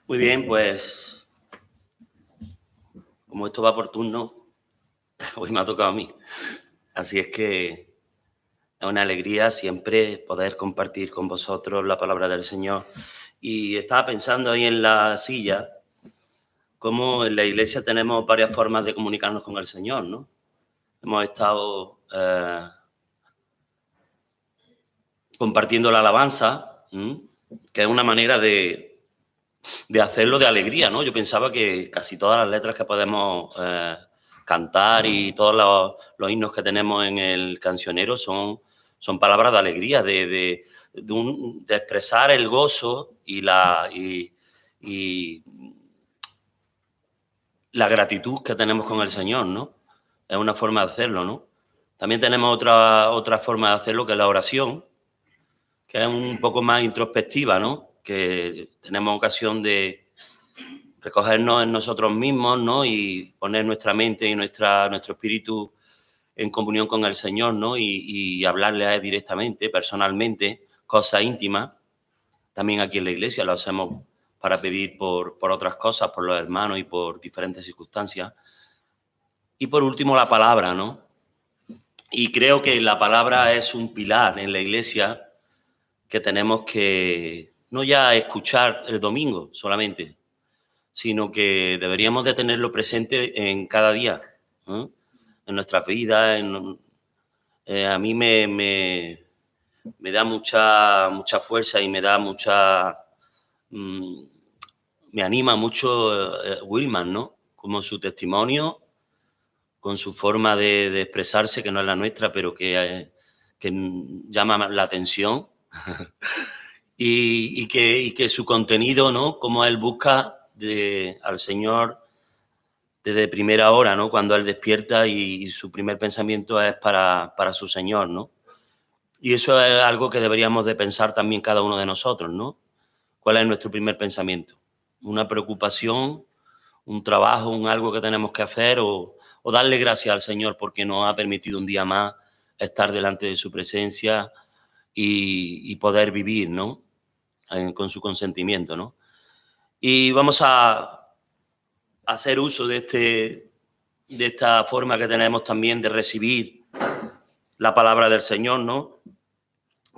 Muy bien, pues como esto va por turno, hoy me ha tocado a mí. Así es que es una alegría siempre poder compartir con vosotros la palabra del Señor. Y estaba pensando ahí en la silla, cómo en la iglesia tenemos varias formas de comunicarnos con el Señor, ¿no? Hemos estado compartiendo la alabanza, que es una manera de hacerlo de alegría, ¿no? Yo pensaba que casi todas las letras que podemos cantar y todos los himnos que tenemos en el cancionero son palabras de alegría, de expresar el gozo y la gratitud que tenemos con el Señor, ¿no? Es una forma de hacerlo, ¿no? También tenemos otra forma de hacerlo, que es la oración, que es un poco más introspectiva, ¿no? Que tenemos ocasión de recogernos en nosotros mismos, ¿no? Y poner nuestra mente y nuestro espíritu en comunión con el Señor, ¿no? Y hablarle a Él directamente, personalmente, cosas íntimas. También aquí en la iglesia lo hacemos para pedir por otras cosas, por los hermanos y por diferentes circunstancias. Y por último, la palabra, ¿no? Y creo que la palabra es un pilar en la iglesia que tenemos que no ya escuchar el domingo solamente, sino que deberíamos de tenerlo presente en cada día, ¿no? En nuestras vidas. A mí me da mucha fuerza y me da me anima mucho Wilman, ¿no? Como su testimonio, con su forma de expresarse, que no es la nuestra, pero que llama la atención. Y que su contenido, ¿no? Como él busca al Señor desde primera hora, ¿no? Cuando él despierta y su primer pensamiento es para su Señor, ¿no? Y eso es algo que deberíamos de pensar también cada uno de nosotros, ¿no? ¿Cuál es nuestro primer pensamiento? ¿Una preocupación, un trabajo, un algo que tenemos que hacer o darle gracias al Señor porque nos ha permitido un día más estar delante de su presencia y poder vivir, ¿no? Con su consentimiento, ¿no? Y vamos a hacer uso de esta forma que tenemos también de recibir la palabra del Señor, ¿no?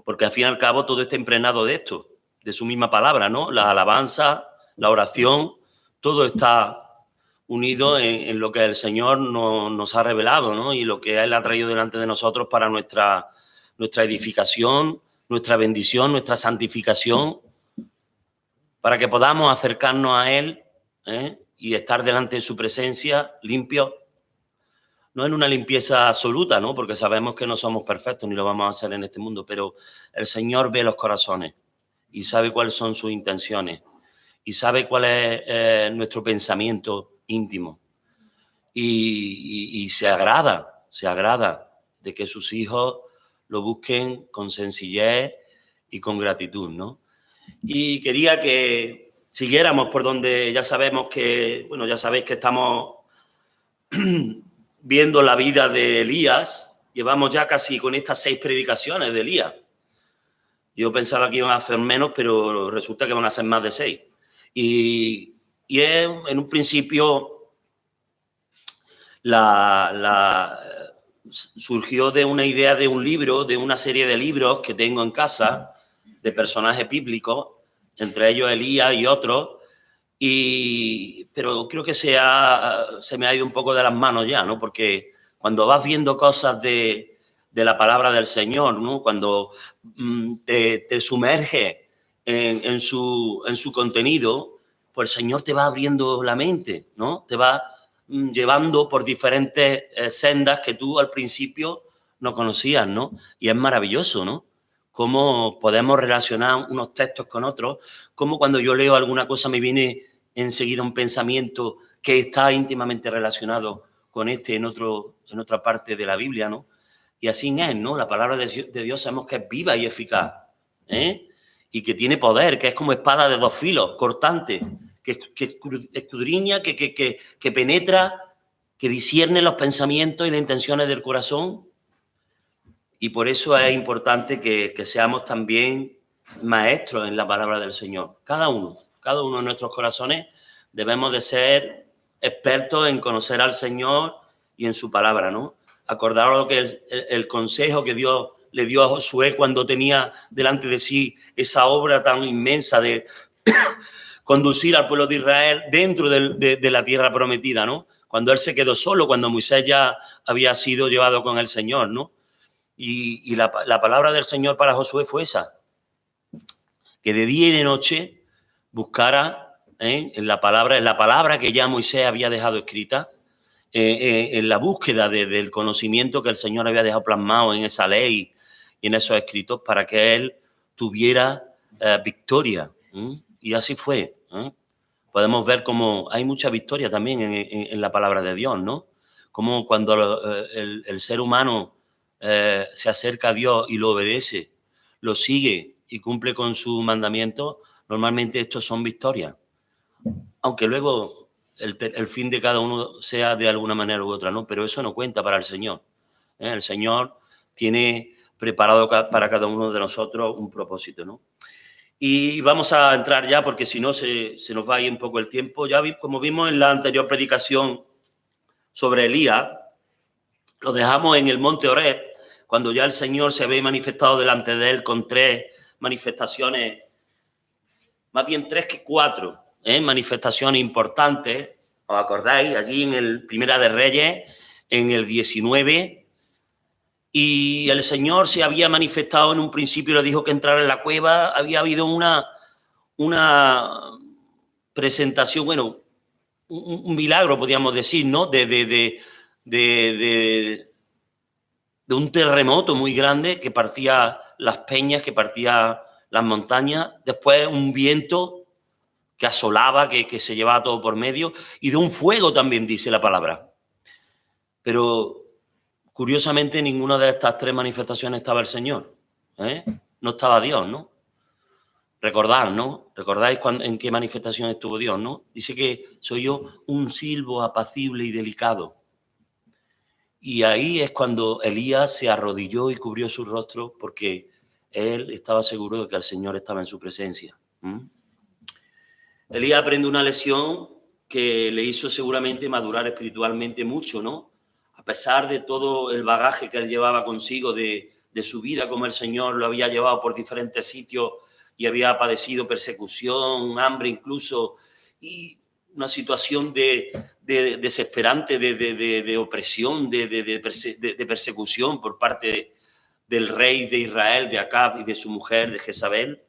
Porque al fin y al cabo todo está impregnado de esto, de su misma palabra, ¿no? La alabanza, la oración, todo está unido en lo que el Señor nos ha revelado, ¿no? Y lo que Él ha traído delante de nosotros para nuestra edificación, nuestra bendición, nuestra santificación, para que podamos acercarnos a Él, y estar delante de su presencia limpios. No en una limpieza absoluta, ¿no? Porque sabemos que no somos perfectos ni lo vamos a hacer en este mundo, pero el Señor ve los corazones y sabe cuáles son sus intenciones y sabe cuál es nuestro pensamiento íntimo. Y se agrada de que sus hijos lo busquen con sencillez y con gratitud, ¿no? Y quería que siguiéramos por donde ya sabemos que, bueno, ya sabéis que estamos viendo la vida de Elías. Llevamos ya casi con estas 6 predicaciones de Elías. Yo pensaba que iban a hacer menos, pero resulta que van a ser más de 6. Y es, en un principio, surgió de una idea de un libro, de una serie de libros que tengo en casa, de personajes bíblicos, entre ellos Elías y otros, pero creo que se me ha ido un poco de las manos ya, ¿no? Porque cuando vas viendo cosas de la palabra del Señor, ¿no? Cuando te sumerges en su contenido, pues el Señor te va abriendo la mente, ¿no? Te va llevando por diferentes sendas que tú al principio no conocías, ¿no? Y es maravilloso, ¿no? Cómo podemos relacionar unos textos con otros, cómo cuando yo leo alguna cosa me viene enseguida un pensamiento que está íntimamente relacionado con en otra parte de la Biblia, ¿no? Y así es, ¿no? La palabra de Dios sabemos que es viva y eficaz, ¿eh? Y que tiene poder, que es como espada de 2 filos, cortante, que escudriña, que penetra, que discierne los pensamientos y las intenciones del corazón. Y por eso es importante que seamos también maestros en la palabra del Señor, cada uno cada uno de nuestros corazones, debemos de ser expertos en conocer al Señor y en su palabra, ¿no? Acordaros lo que el consejo que Dios le dio a Josué cuando tenía delante de sí esa obra tan inmensa de conducir al pueblo de Israel dentro de la tierra prometida, ¿no? Cuando él se quedó solo, cuando Moisés ya había sido llevado con el Señor, ¿no? Y la palabra del Señor para Josué fue esa, que de día y de noche buscara en la palabra que ya Moisés había dejado escrita, en la búsqueda del conocimiento que el Señor había dejado plasmado en esa ley y en esos escritos para que él tuviera victoria. Y así fue. Podemos ver cómo hay mucha victoria también en la palabra de Dios, ¿no? Como cuando el ser humano se acerca a Dios y lo obedece, lo sigue y cumple con sus mandamientos, normalmente estos son victorias. Aunque luego el fin de cada uno sea de alguna manera u otra, ¿no? Pero eso no cuenta para el Señor. El Señor tiene preparado para cada uno de nosotros un propósito, ¿no? Y vamos a entrar ya, porque si no se nos va a ir un poco el tiempo. Ya como vimos en la anterior predicación sobre Elías, lo dejamos en el monte Horeb, cuando ya el Señor se había manifestado delante de él con 3 manifestaciones, más bien 3 que 4, manifestaciones importantes. ¿Os acordáis? Allí en el Primera de Reyes, en el 19, y el Señor se había manifestado en un principio, le dijo que entrara en la cueva. Había habido una presentación, bueno, un milagro, podríamos decir, ¿no? De un terremoto muy grande que partía las peñas, que partía las montañas. Después un viento que asolaba, que se llevaba todo por medio, y de un fuego también, dice la palabra. Pero curiosamente, en ninguna de estas 3 manifestaciones estaba el Señor. No estaba Dios, ¿no? Recordad, ¿no? ¿Recordáis en qué manifestación estuvo Dios, no? Dice que soy yo un silbo apacible y delicado. Y ahí es cuando Elías se arrodilló y cubrió su rostro, porque él estaba seguro de que el Señor estaba en su presencia. Elías aprende una lección que le hizo seguramente madurar espiritualmente mucho, ¿no? A pesar de todo el bagaje que él llevaba consigo de su vida, como el Señor lo había llevado por diferentes sitios y había padecido persecución, hambre incluso, y una situación desesperante de opresión, de persecución por parte del rey de Israel, de Acab, y de su mujer, de Jezabel.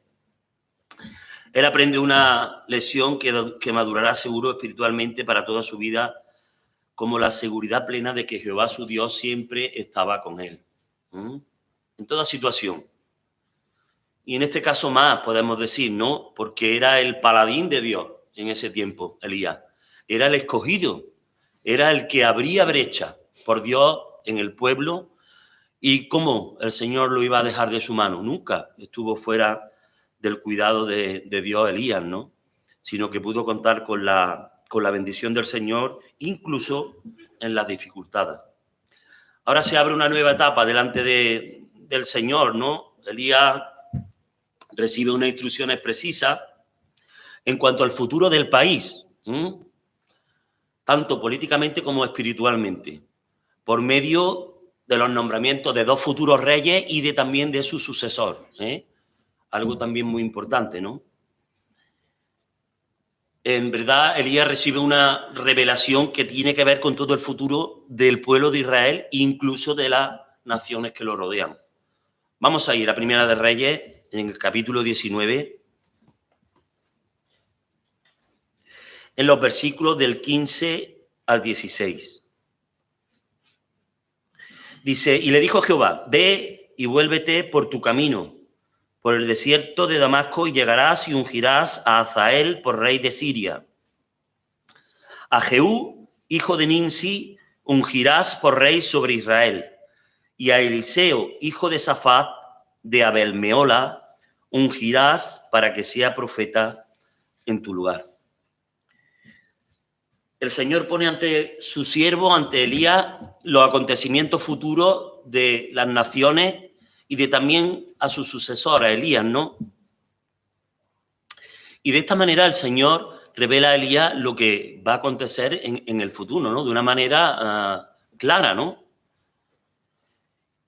Él aprende una lección que madurará seguro espiritualmente para toda su vida, como la seguridad plena de que Jehová su Dios siempre estaba con él, en toda situación. Y en este caso más podemos decir, ¿no? Porque era el paladín de Dios en ese tiempo, Elías. Era el escogido, era el que abría brecha por Dios en el pueblo. ¿Y cómo el Señor lo iba a dejar de su mano? Nunca estuvo fuera del cuidado de Dios Elías, ¿no? Sino que pudo contar con la bendición del Señor, incluso en las dificultades. Ahora se abre una nueva etapa delante del Señor, ¿no? Elías recibe unas instrucciones precisas en cuanto al futuro del país, tanto políticamente como espiritualmente, por medio de los nombramientos de 2 futuros reyes y también de su sucesor, algo también muy importante, ¿no? En verdad, Elías recibe una revelación que tiene que ver con todo el futuro del pueblo de Israel, incluso de las naciones que lo rodean. Vamos a ir a Primera de Reyes, en el capítulo 19, en los versículos del 15 al 16. Dice, y le dijo Jehová, ve y vuélvete por tu camino, por el desierto de Damasco, y llegarás y ungirás a Hazael por rey de Siria. A Jehú, hijo de Nimsi, ungirás por rey sobre Israel. Y a Eliseo, hijo de Safat, de Abel-Meola, ungirás para que sea profeta en tu lugar. El Señor pone ante su siervo, ante Elías, los acontecimientos futuros de las naciones y de también a su sucesor, a Elías, ¿no? Y de esta manera el Señor revela a Elías lo que va a acontecer en el futuro, ¿no? De una manera clara, ¿no?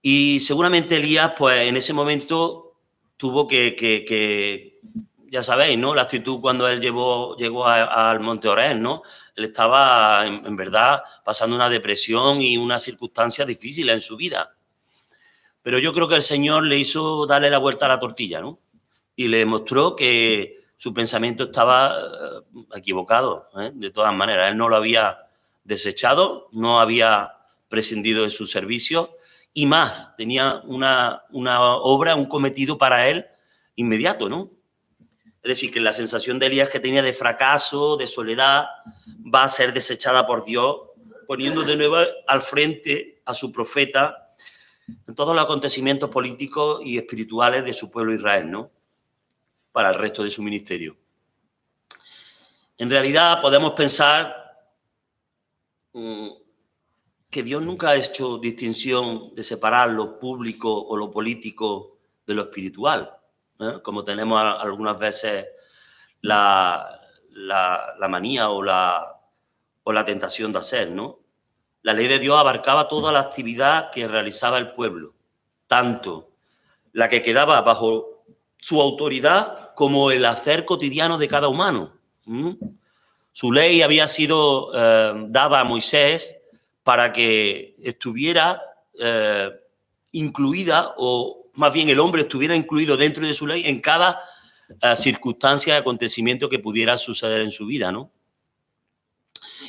Y seguramente Elías, pues en ese momento tuvo que ya sabéis, ¿no? La actitud cuando él llegó al Monte Oreb, ¿no? Él estaba, en verdad, pasando una depresión y unas circunstancias difíciles en su vida. Pero yo creo que el Señor le hizo darle la vuelta a la tortilla, ¿no? Y le mostró que su pensamiento estaba equivocado, ¿eh? De todas maneras. Él no lo había desechado, no había prescindido de sus servicios y más, tenía una obra, un cometido para él inmediato, ¿no? Es decir, que la sensación de Elías que tenía de fracaso, de soledad, va a ser desechada por Dios, poniendo de nuevo al frente a su profeta en todos los acontecimientos políticos y espirituales de su pueblo Israel, ¿no? Para el resto de su ministerio. En realidad podemos pensar que Dios nunca ha hecho distinción de separar lo público o lo político de lo espiritual, ¿eh? Como tenemos algunas veces la manía o la tentación de hacer, ¿no? La ley de Dios abarcaba toda la actividad que realizaba el pueblo, tanto la que quedaba bajo su autoridad como el hacer cotidiano de cada humano. Su ley había sido dada a Moisés para que estuviera incluida, o más bien el hombre estuviera incluido dentro de su ley en cada circunstancia y acontecimiento que pudiera suceder en su vida, ¿no?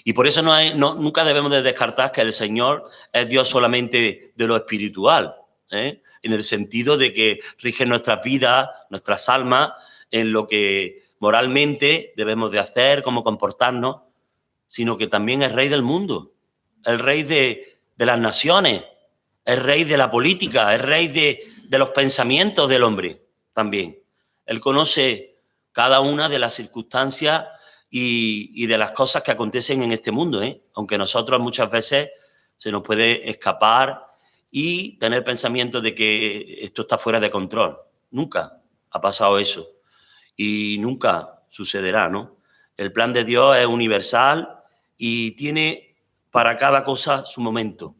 Y por eso nunca debemos de descartar que el Señor es Dios solamente de lo espiritual, ¿eh? En el sentido de que rige nuestras vidas, nuestras almas, en lo que moralmente debemos de hacer, cómo comportarnos, sino que también es Rey del mundo, el Rey de las naciones, es Rey de la política, es Rey de los pensamientos del hombre también. Él conoce cada una de las circunstancias y de las cosas que acontecen en este mundo, ¿eh? Aunque nosotros muchas veces se nos puede escapar y tener pensamientos de que esto está fuera de control. Nunca ha pasado eso y nunca sucederá, ¿no? El plan de Dios es universal y tiene para cada cosa su momento.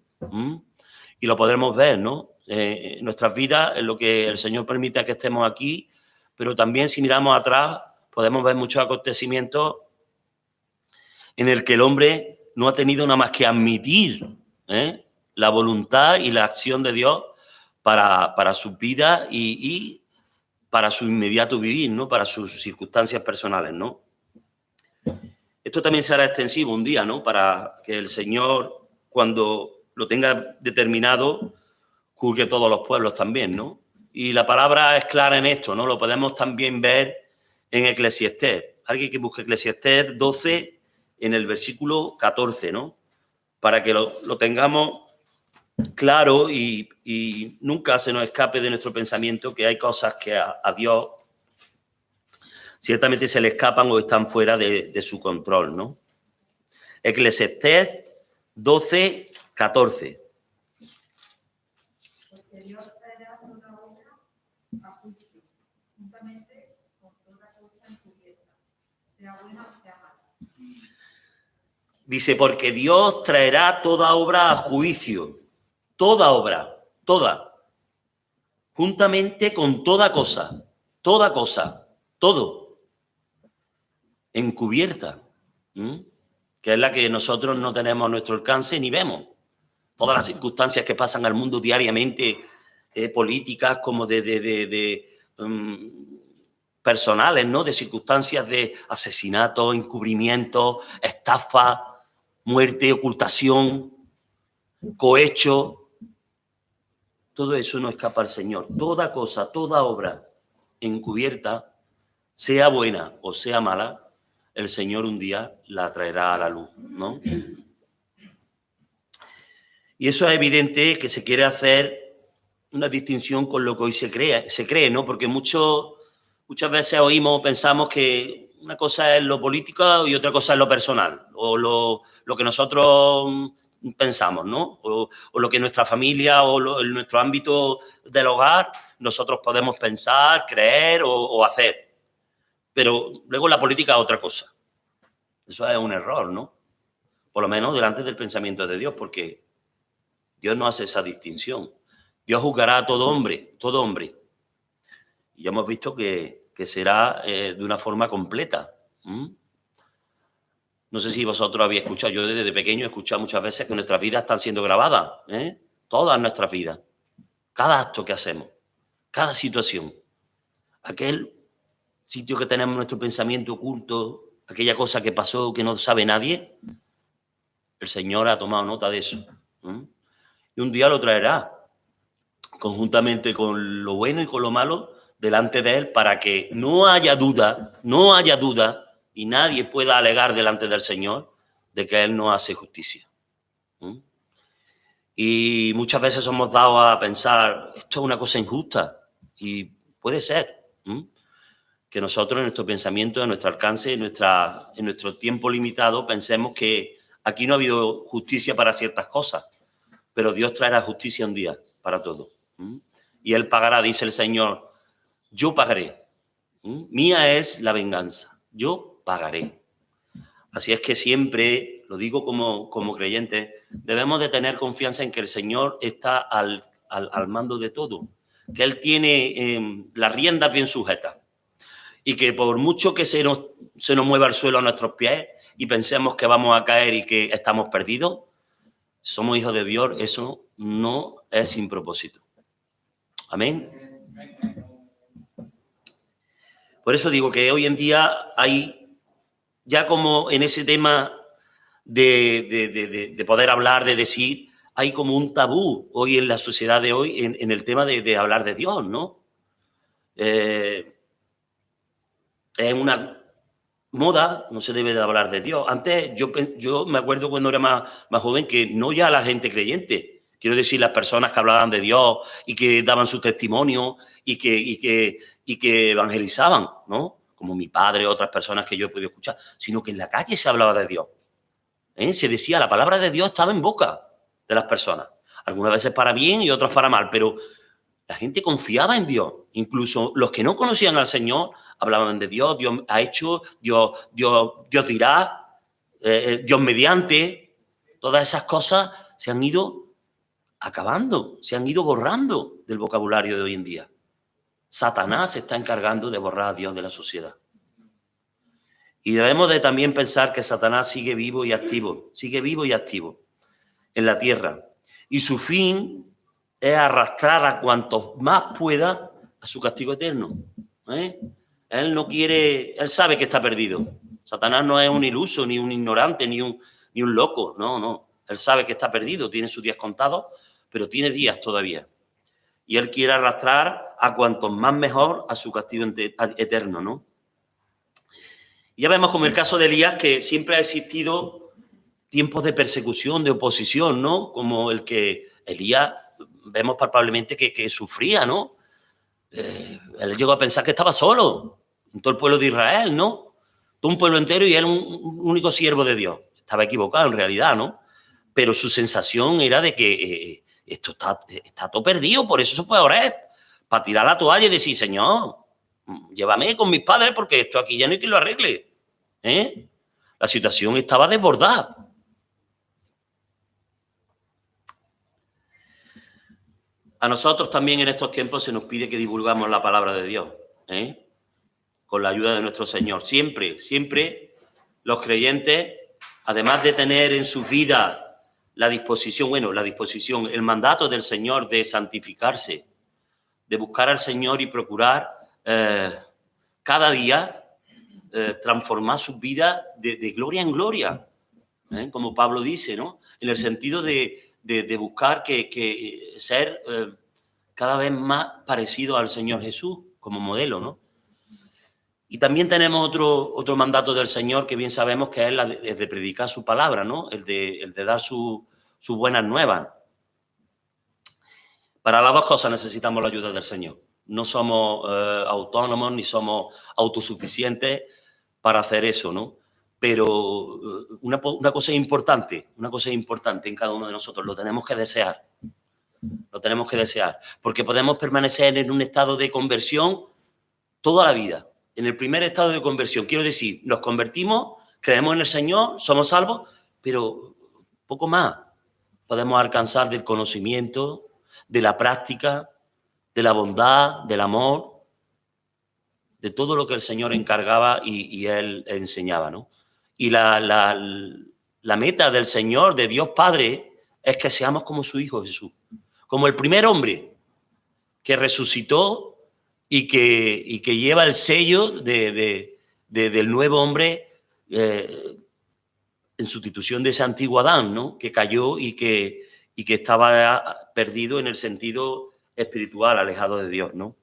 Y lo podremos ver, ¿no? En nuestras vidas, en lo que el Señor permite que estemos aquí, pero también si miramos atrás podemos ver muchos acontecimientos en el que el hombre no ha tenido nada más que admitir la voluntad y la acción de Dios para su vida y para su inmediato vivir, ¿no? Para sus circunstancias personales, ¿no? Esto también será extensivo un día, ¿no? Para que el Señor, cuando lo tenga determinado, juzgue todos los pueblos también, ¿no? Y la palabra es clara en esto, ¿no? Lo podemos también ver en Eclesiastés. Alguien que busque Eclesiastés 12 en el versículo 14, ¿no? Para que lo tengamos claro y nunca se nos escape de nuestro pensamiento que hay cosas que a Dios ciertamente se le escapan o están fuera de su control, ¿no? Eclesiastés 12, 14. Porque Dios traerá toda obra a juicio, juntamente con toda cosa encubierta, sea buena o sea mala. Dice, porque Dios traerá toda obra a juicio. Toda obra, toda. Juntamente con toda cosa, todo. Encubierta. Que es la que nosotros no tenemos a nuestro alcance ni vemos. Todas las circunstancias que pasan al mundo diariamente, políticas como personales, ¿no? De circunstancias de asesinato, encubrimiento, estafa, muerte, ocultación, cohecho. Todo eso no escapa al Señor. Toda cosa, toda obra encubierta, sea buena o sea mala, el Señor un día la traerá a la luz, ¿no? Y eso es evidente que se quiere hacer una distinción con lo que hoy se cree, ¿no? Porque muchas veces oímos o pensamos que una cosa es lo político y otra cosa es lo personal, o lo que nosotros pensamos, ¿no? O lo que nuestra familia o en nuestro ámbito del hogar nosotros podemos pensar, creer o hacer. Pero luego la política es otra cosa. Eso es un error, ¿no? Por lo menos delante del pensamiento de Dios, porque Dios no hace esa distinción. Dios juzgará a todo hombre, todo hombre. Y ya hemos visto que será de una forma completa. No sé si vosotros habéis escuchado, yo desde pequeño he escuchado muchas veces que nuestras vidas están siendo grabadas, todas nuestras vidas, cada acto que hacemos, cada situación, aquel sitio que tenemos nuestro pensamiento oculto, aquella cosa que pasó que no sabe nadie, el Señor ha tomado nota de eso. Y un día lo traerá, conjuntamente con lo bueno y con lo malo, delante de Él, para que no haya duda, y nadie pueda alegar delante del Señor de que Él no hace justicia. Y muchas veces somos dados a pensar, esto es una cosa injusta, y puede ser que nosotros en nuestro pensamiento, en nuestro alcance, en nuestro tiempo limitado, pensemos que aquí no ha habido justicia para ciertas cosas, pero Dios traerá justicia un día para todo. Y Él pagará, dice el Señor, yo pagaré. Mía es la venganza, yo pagaré. Así es que siempre, lo digo como creyente, debemos de tener confianza en que el Señor está al mando de todo, que Él tiene las riendas bien sujetas y que por mucho que se nos mueva el suelo a nuestros pies y pensemos que vamos a caer y que estamos perdidos, somos hijos de Dios, eso no es sin propósito. Amén. Por eso digo que hoy en día hay, ya como en ese tema de poder hablar, de decir, hay como un tabú hoy en la sociedad de hoy en el tema de hablar de Dios, ¿no? Es una moda, no se debe de hablar de Dios. Antes yo me acuerdo cuando era más joven que no ya la gente creyente, quiero decir las personas que hablaban de Dios y que daban su testimonio y que evangelizaban, ¿no? Como mi padre, otras personas que yo he podido escuchar, sino que en la calle se hablaba de Dios. Se decía, la palabra de Dios estaba en boca de las personas, algunas veces para bien y otras para mal, pero la gente confiaba en Dios. Incluso los que no conocían al Señor hablaban de Dios, Dios ha hecho, Dios dirá, Dios mediante. Todas esas cosas se han ido acabando, se han ido borrando del vocabulario de hoy en día. Satanás se está encargando de borrar a Dios de la sociedad. Y debemos de también pensar que Satanás sigue vivo y activo en la tierra. Y su fin es arrastrar a cuantos más pueda a su castigo eterno. Él no quiere, él sabe que está perdido. Satanás no es un iluso, ni un ignorante, ni un loco. No. Él sabe que está perdido, tiene sus días contados, pero tiene días todavía. Y él quiere arrastrar a cuantos más mejor a su castigo eterno, ¿no? Y ya vemos como el caso de Elías, que siempre ha existido tiempos de persecución, de oposición, ¿no? Como el que Elías vemos palpablemente que sufría, ¿no? Él llegó a pensar que estaba solo en todo el pueblo de Israel, ¿no? Todo un pueblo entero y él un único siervo de Dios. Estaba equivocado en realidad, ¿no? Pero su sensación era de que esto está todo perdido, por eso se fue a orar, para tirar la toalla y decir, Señor, llévame con mis padres porque esto aquí ya no hay quien lo arregle. La situación estaba desbordada. A nosotros también en estos tiempos se nos pide que divulgamos la palabra de Dios, con la ayuda de nuestro Señor. Siempre los creyentes, además de tener en su vida la disposición, el mandato del Señor de santificarse, de buscar al Señor y procurar cada día transformar sus vidas de gloria en gloria, como Pablo dice, ¿no? En el sentido de buscar que ser cada vez más parecido al Señor Jesús como modelo, ¿no? Y también tenemos otro mandato del Señor que bien sabemos que es de predicar su palabra, ¿no? El de dar sus buenas nuevas. Para las dos cosas necesitamos la ayuda del Señor. No somos autónomos ni somos autosuficientes para hacer eso, ¿no? Pero una cosa importante en cada uno de nosotros, lo tenemos que desear. Lo tenemos que desear, porque podemos permanecer en un estado de conversión toda la vida, en el primer estado de conversión. Quiero decir, nos convertimos, creemos en el Señor, somos salvos, pero poco más podemos alcanzar del conocimiento, de la práctica, de la bondad, del amor, de todo lo que el Señor encargaba y Él enseñaba, ¿no? Y la meta del Señor, de Dios Padre, es que seamos como su Hijo Jesús, como el primer hombre que resucitó y que lleva el sello del nuevo hombre en sustitución de ese antiguo Adán, ¿no? Que cayó y que estaba perdido en el sentido espiritual, alejado de Dios, ¿no?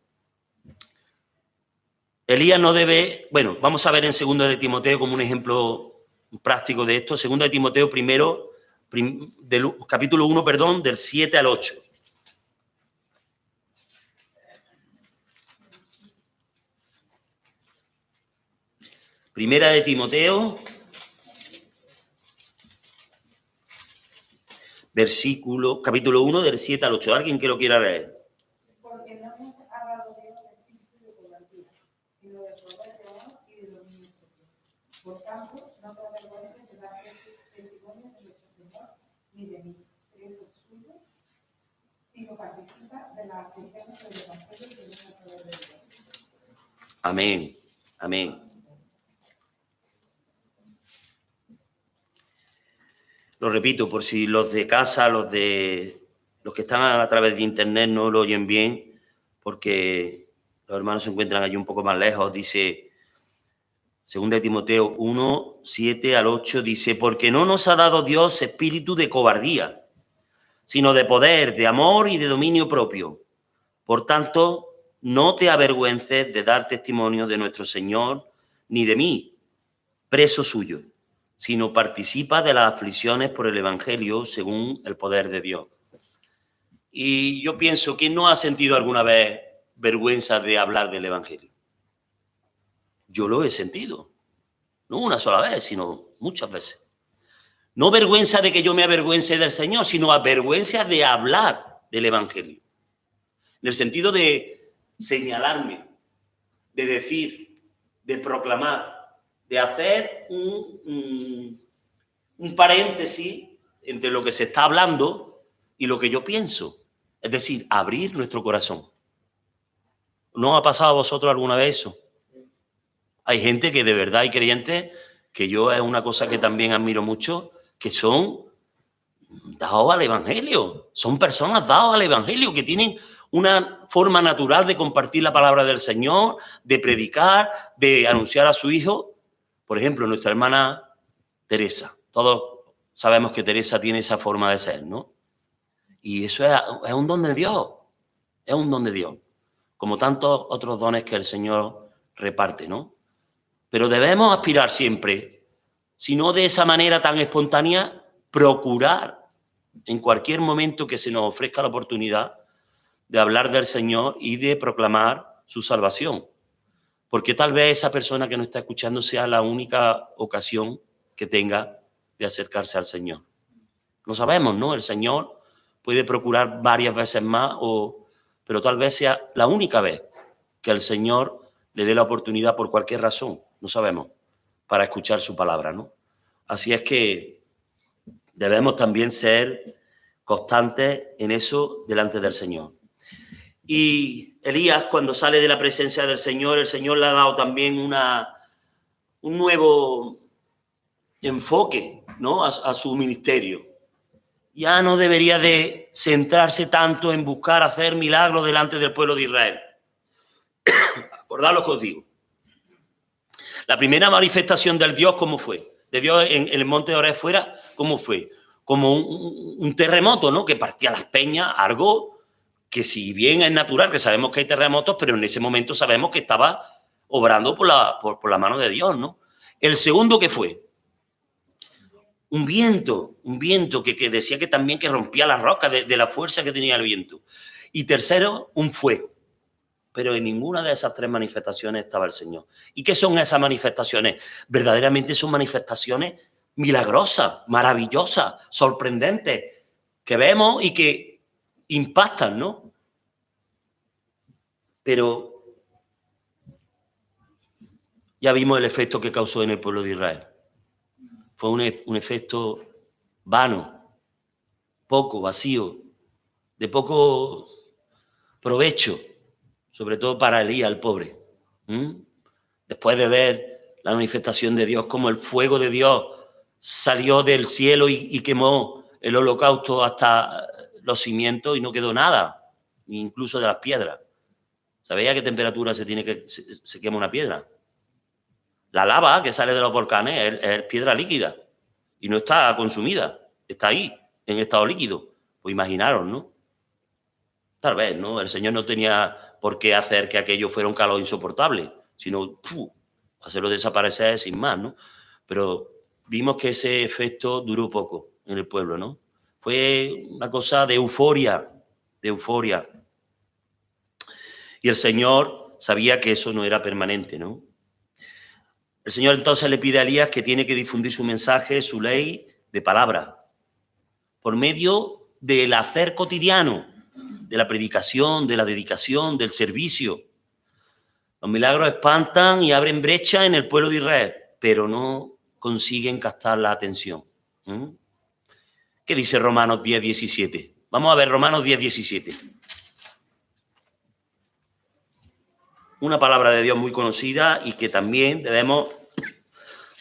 Elías no debe... Bueno, vamos a ver en 2 de Timoteo como un ejemplo práctico de esto. 2 de Timoteo primero, capítulo 1, perdón, del 7 al 8. Primera de Timoteo, capítulo 1, del 7 al 8. ¿Alguien que lo quiera leer? Porque no hemos hablado Dios de espíritu de cobardía, sino de poder de honor y de dominio propio. Por tanto, no te avergüences de dar testimonio de nuestro Señor ni de mí, que es suyo, sino participa de la aflicción del Evangelio que viene a través de Dios. Amén, amén. Lo repito, por si los de casa, los que están a través de internet no lo oyen bien, porque los hermanos se encuentran allí un poco más lejos. Dice, 2 de Timoteo 1, 7 al 8, dice, porque no nos ha dado Dios espíritu de cobardía, sino de poder, de amor y de dominio propio. Por tanto, no te avergüences de dar testimonio de nuestro Señor, ni de mí, preso suyo, sino participa de las aflicciones por el Evangelio según el poder de Dios. Y yo pienso, ¿quién no ha sentido alguna vez vergüenza de hablar del Evangelio? Yo lo he sentido, no una sola vez, sino muchas veces. No vergüenza de que yo me avergüence del Señor, sino vergüenza de hablar del Evangelio. En el sentido de señalarme, de decir, de proclamar, de hacer un paréntesis entre lo que se está hablando y lo que yo pienso. Es decir, abrir nuestro corazón. ¿No ha pasado a vosotros alguna vez eso? Hay gente que de verdad, hay creyentes, que yo es una cosa que también admiro mucho, que son dados al Evangelio. Son personas dadas al Evangelio, que tienen una forma natural de compartir la palabra del Señor, de predicar, de anunciar a su Hijo. Por ejemplo, nuestra hermana Teresa. Todos sabemos que Teresa tiene esa forma de ser, ¿no? Y eso es un don de Dios. Es un don de Dios. Como tantos otros dones que el Señor reparte, ¿no? Pero debemos aspirar siempre, si no de esa manera tan espontánea, procurar en cualquier momento que se nos ofrezca la oportunidad de hablar del Señor y de proclamar su salvación. Porque tal vez esa persona que nos está escuchando sea la única ocasión que tenga de acercarse al Señor. Lo sabemos, ¿no? El Señor puede procurar varias veces más, pero tal vez sea la única vez que el Señor le dé la oportunidad por cualquier razón, no sabemos, para escuchar su palabra, ¿no? Así es que debemos también ser constantes en eso delante del Señor. Y Elías, cuando sale de la presencia del Señor, el Señor le ha dado también un nuevo enfoque, ¿no? a su ministerio. Ya no debería de centrarse tanto en buscar hacer milagros delante del pueblo de Israel. Acordad lo que os digo. La primera manifestación del Dios, ¿cómo fue? De Dios en el monte de Oreb fuera, ¿cómo fue? Como un terremoto, ¿no? Que partía las peñas, algo que si bien es natural, que sabemos que hay terremotos, pero en ese momento sabemos que estaba obrando por la mano de Dios, ¿no? El segundo, ¿qué fue? Un viento que decía que también que rompía las rocas de la fuerza que tenía el viento. Y tercero, un fuego. Pero en ninguna de esas tres manifestaciones estaba el Señor. ¿Y qué son esas manifestaciones? Verdaderamente son manifestaciones milagrosas, maravillosas, sorprendentes, que vemos y que impactan, ¿no? Pero ya vimos el efecto que causó en el pueblo de Israel. Fue un efecto vano, poco, vacío, de poco provecho, sobre todo para Elías, el pobre. Después de ver la manifestación de Dios, como el fuego de Dios salió del cielo y quemó el holocausto hasta los cimientos y no quedó nada, incluso de las piedras. ¿Sabéis a qué temperatura se quema una piedra? La lava que sale de los volcanes es piedra líquida y no está consumida, está ahí, en estado líquido. Pues imaginaros, ¿no? Tal vez, ¿no? El Señor no tenía por qué hacer que aquello fuera un calor insoportable, sino hacerlo desaparecer sin más, ¿no? Pero vimos que ese efecto duró poco en el pueblo, ¿no? Fue una cosa de euforia, de euforia. Y el Señor sabía que eso no era permanente, ¿no? El Señor entonces le pide a Elías que tiene que difundir su mensaje, su ley de palabra, por medio del hacer cotidiano, de la predicación, de la dedicación, del servicio. Los milagros espantan y abren brecha en el pueblo de Israel, pero no consiguen captar la atención. ¿Qué dice Romanos 10, 17? Vamos a ver Romanos 10, 17. Una palabra de Dios muy conocida y que también debemos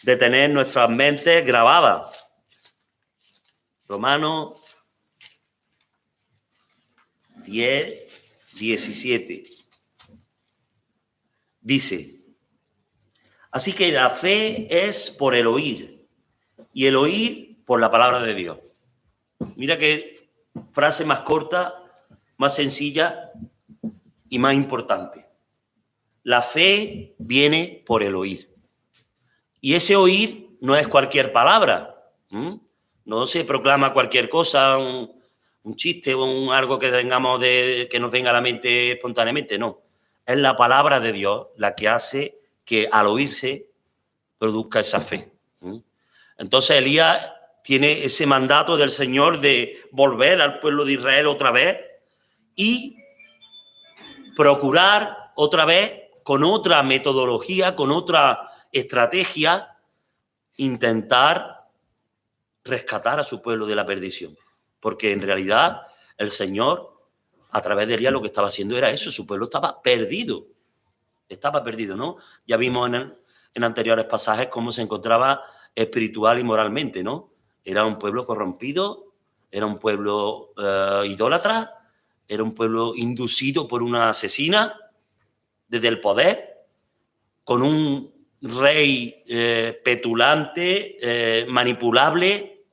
de tener nuestras mentes grabadas. Romanos 10, 17. Dice, así que la fe es por el oír y el oír por la palabra de Dios. Mira qué frase más corta, más sencilla y más importante. La fe viene por el oír. Y ese oír no es cualquier palabra. No se proclama cualquier cosa, un chiste o algo que tengamos que nos venga a la mente espontáneamente. No. Es la palabra de Dios la que hace que al oírse produzca esa fe. Entonces Elías tiene ese mandato del Señor de volver al pueblo de Israel otra vez y procurar otra vez con otra metodología, con otra estrategia, intentar rescatar a su pueblo de la perdición. Porque en realidad el Señor, a través de Elías, lo que estaba haciendo era eso, su pueblo estaba perdido, ¿no? Ya vimos en anteriores pasajes cómo se encontraba espiritual y moralmente, ¿no? Era un pueblo corrompido, era un pueblo idólatra, era un pueblo inducido por una asesina desde el poder, con un rey petulante, manipulable,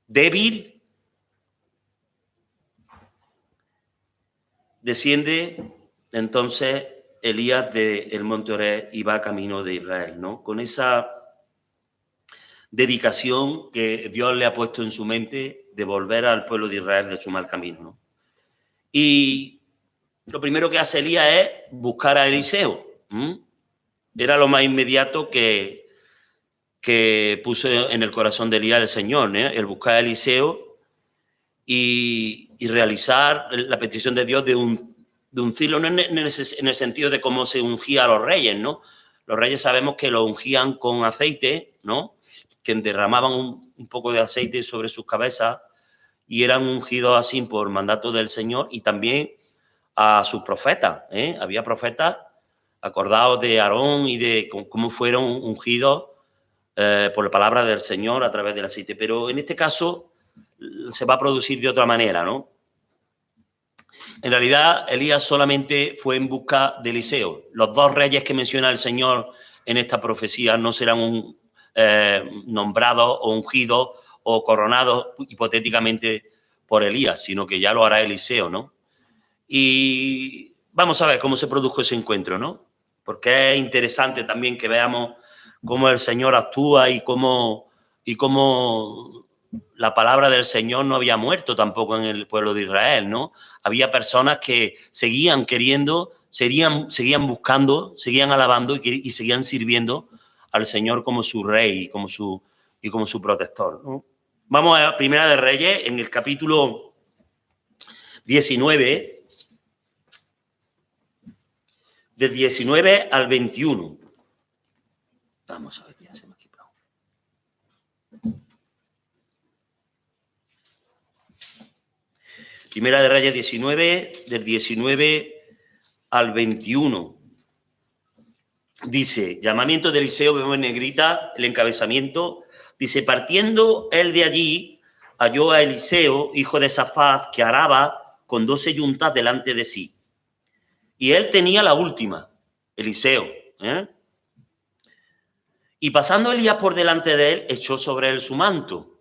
débil. Desciende entonces Elías del monte Oreb y va camino de Israel, ¿no? Con esa dedicación que Dios le ha puesto en su mente de volver al pueblo de Israel de su mal camino, ¿no? Y lo primero que hace Elías es buscar a Eliseo. Era lo más inmediato que puso en el corazón de Elías el Señor, ¿eh? El buscar a Eliseo y realizar la petición de Dios de uncirlo, no en el sentido de cómo se ungía a los reyes, ¿no? Los reyes sabemos que lo ungían con aceite, ¿no? Que derramaban un poco de aceite sobre sus cabezas y eran ungidos así por mandato del Señor, y también a sus profetas, ¿eh? Había profetas, acordados de Aarón y de cómo fueron ungidos por la palabra del Señor a través del aceite. Pero en este caso se va a producir de otra manera, ¿no? En realidad, Elías solamente fue en busca de Eliseo. Los dos reyes que menciona el Señor en esta profecía no serán nombrados o ungidos o coronados hipotéticamente por Elías, sino que ya lo hará Eliseo, ¿no? Y vamos a ver cómo se produjo ese encuentro, ¿no? Porque es interesante también que veamos cómo el Señor actúa y cómo la palabra del Señor no había muerto tampoco en el pueblo de Israel, ¿no? Había personas que seguían queriendo, seguían buscando, seguían alabando y seguían sirviendo al Señor como su rey y como su protector, ¿no? Vamos a Primera de Reyes, en el capítulo 19, de 19 al 21. Vamos a ver, ya se me ha equipado. Primera de Reyes 19, del 19 al 21. Dice, llamamiento de Eliseo, vemos en negrita el encabezamiento. Dice, partiendo él de allí, halló a Eliseo, hijo de Safat, que araba con 12 yuntas delante de sí. Y él tenía la última, Eliseo. Y pasando Elías por delante de él, echó sobre él su manto.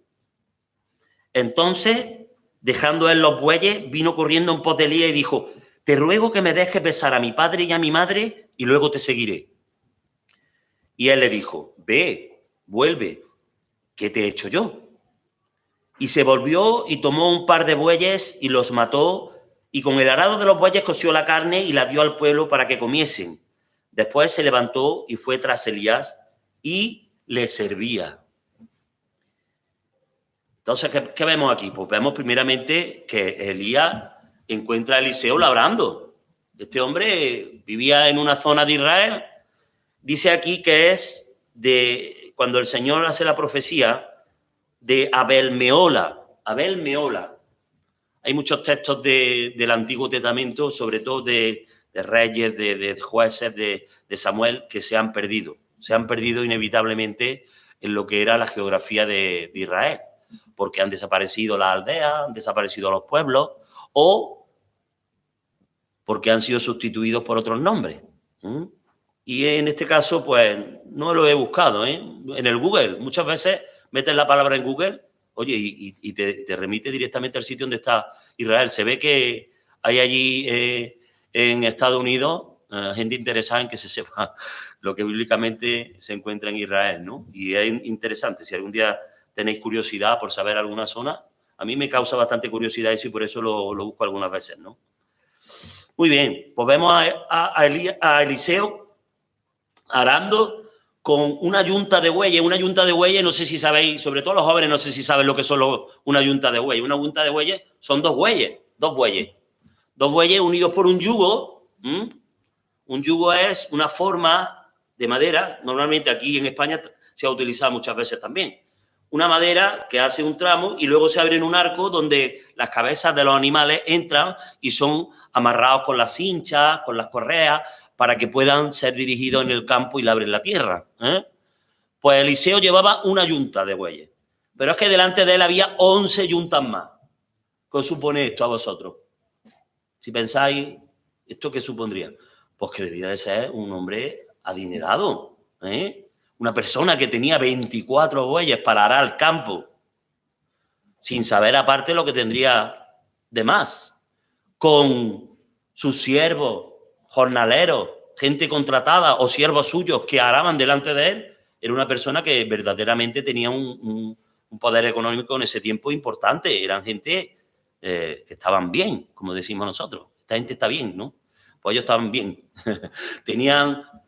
Entonces, dejando él los bueyes, vino corriendo en pos de Elías y dijo, te ruego que me dejes besar a mi padre y a mi madre y luego te seguiré. Y él le dijo, ve, vuelve, ¿qué te he hecho yo? Y se volvió y tomó un par de bueyes y los mató, y con el arado de los bueyes coció la carne y la dio al pueblo para que comiesen. Después se levantó y fue tras Elías y le servía. Entonces, ¿qué vemos aquí? Pues vemos primeramente que Elías encuentra a Eliseo labrando. Este hombre vivía en una zona de Israel. Dice aquí que es de, cuando el Señor hace la profecía, de Abel-Mehola. Abel-Mehola. Hay muchos textos del Antiguo Testamento, sobre todo de Reyes, de Jueces, de Samuel, que se han perdido. Se han perdido inevitablemente en lo que era la geografía de Israel, porque han desaparecido las aldeas, han desaparecido los pueblos, o porque han sido sustituidos por otros nombres. Y en este caso, pues, no lo he buscado, en el Google. Muchas veces metes la palabra en Google, oye, y te remite directamente al sitio donde está Israel. Se ve que hay allí en Estados Unidos gente interesada en que se sepa lo que bíblicamente se encuentra en Israel, ¿no? Y es interesante. Si algún día tenéis curiosidad por saber alguna zona, a mí me causa bastante curiosidad eso y por eso lo busco algunas veces, ¿no? Muy bien, pues vemos a Eliseo arando con una yunta de bueyes. Una yunta de bueyes, no sé si sabéis, sobre todo los jóvenes, no sé si saben lo que son una yunta de bueyes. Una yunta de bueyes son dos bueyes unidos por un yugo. Un yugo es una forma de madera, normalmente aquí en España se ha utilizado muchas veces también. Una madera que hace un tramo y luego se abre en un arco donde las cabezas de los animales entran y son amarrados con las cinchas, con las correas, para que puedan ser dirigidos en el campo y labren la tierra. Pues Eliseo llevaba una yunta de bueyes, pero es que delante de él había 11 yuntas más. ¿Qué os supone esto a vosotros? Si pensáis, ¿esto qué supondría? Pues que debía de ser un hombre adinerado, una persona que tenía 24 bueyes para arar el campo, sin saber aparte lo que tendría de más, con sus siervos, jornaleros, gente contratada o siervos suyos que araban delante de él. Era una persona que verdaderamente tenía un poder económico en ese tiempo importante. Eran gente que estaban bien, como decimos nosotros. Esta gente está bien, ¿no? Pues ellos estaban bien.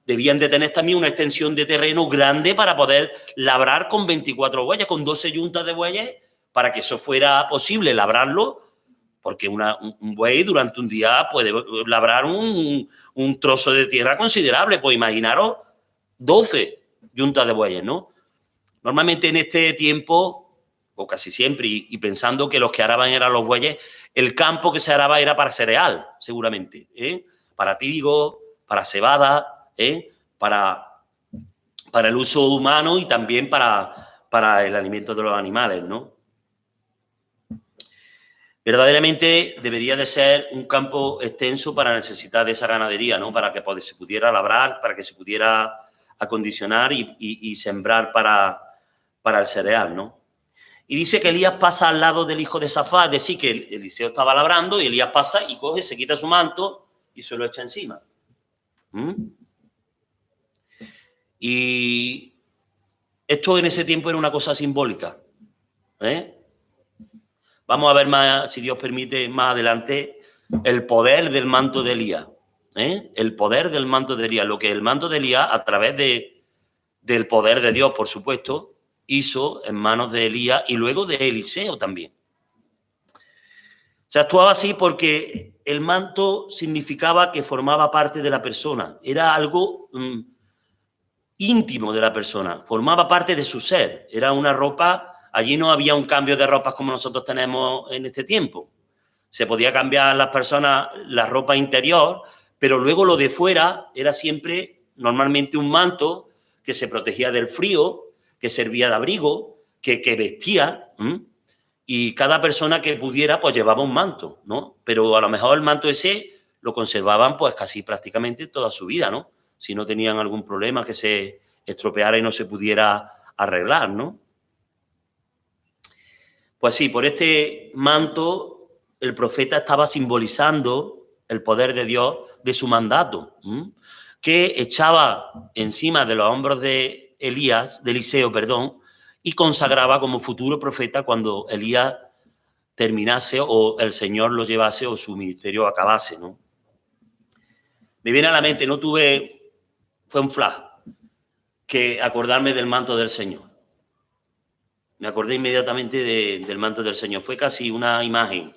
Debían de tener también una extensión de terreno grande para poder labrar con 24 bueyes, con 12 yuntas de bueyes, para que eso fuera posible, labrarlo, porque un buey durante un día puede labrar un trozo de tierra considerable. Pues imaginaros 12 yuntas de bueyes, ¿no? Normalmente en este tiempo, o casi siempre, y pensando que los que araban eran los bueyes, el campo que se araba era para cereal, seguramente, para trigo, para cebada, para el uso humano y también para el alimento de los animales, ¿no? Verdaderamente debería de ser un campo extenso para necesitar de esa ganadería, ¿no? Para que se pudiera labrar, para que se pudiera acondicionar y sembrar para el cereal, ¿no? Y dice que Elías pasa al lado del hijo de Safat, es decir, que Eliseo estaba labrando y Elías pasa y coge, se quita su manto y se lo echa encima. Y esto en ese tiempo era una cosa simbólica. Vamos a ver más, si Dios permite, más adelante, el poder del manto de Elías. El poder del manto de Elías. Lo que el manto de Elías, a través del poder de Dios, por supuesto, hizo en manos de Elías y luego de Eliseo también. Se actuaba así porque el manto significaba que formaba parte de la persona. Era algo íntimo de la persona, formaba parte de su ser, era una ropa, allí no había un cambio de ropas como nosotros tenemos en este tiempo. Se podía cambiar las personas la ropa interior, pero luego lo de fuera era siempre normalmente un manto que se protegía del frío, que servía de abrigo, que vestía, y cada persona que pudiera pues llevaba un manto, ¿no? Pero a lo mejor el manto ese lo conservaban pues casi prácticamente toda su vida, ¿no? Si no tenían algún problema que se estropeara y no se pudiera arreglar, ¿no? Pues sí, por este manto el profeta estaba simbolizando el poder de Dios de su mandato, que echaba encima de los hombros de Eliseo, y consagraba como futuro profeta cuando Elías terminase o el Señor lo llevase o su ministerio acabase, ¿no? Me viene a la mente, fue un flash, que acordarme del manto del Señor. Me acordé inmediatamente del manto del Señor. Fue casi una imagen.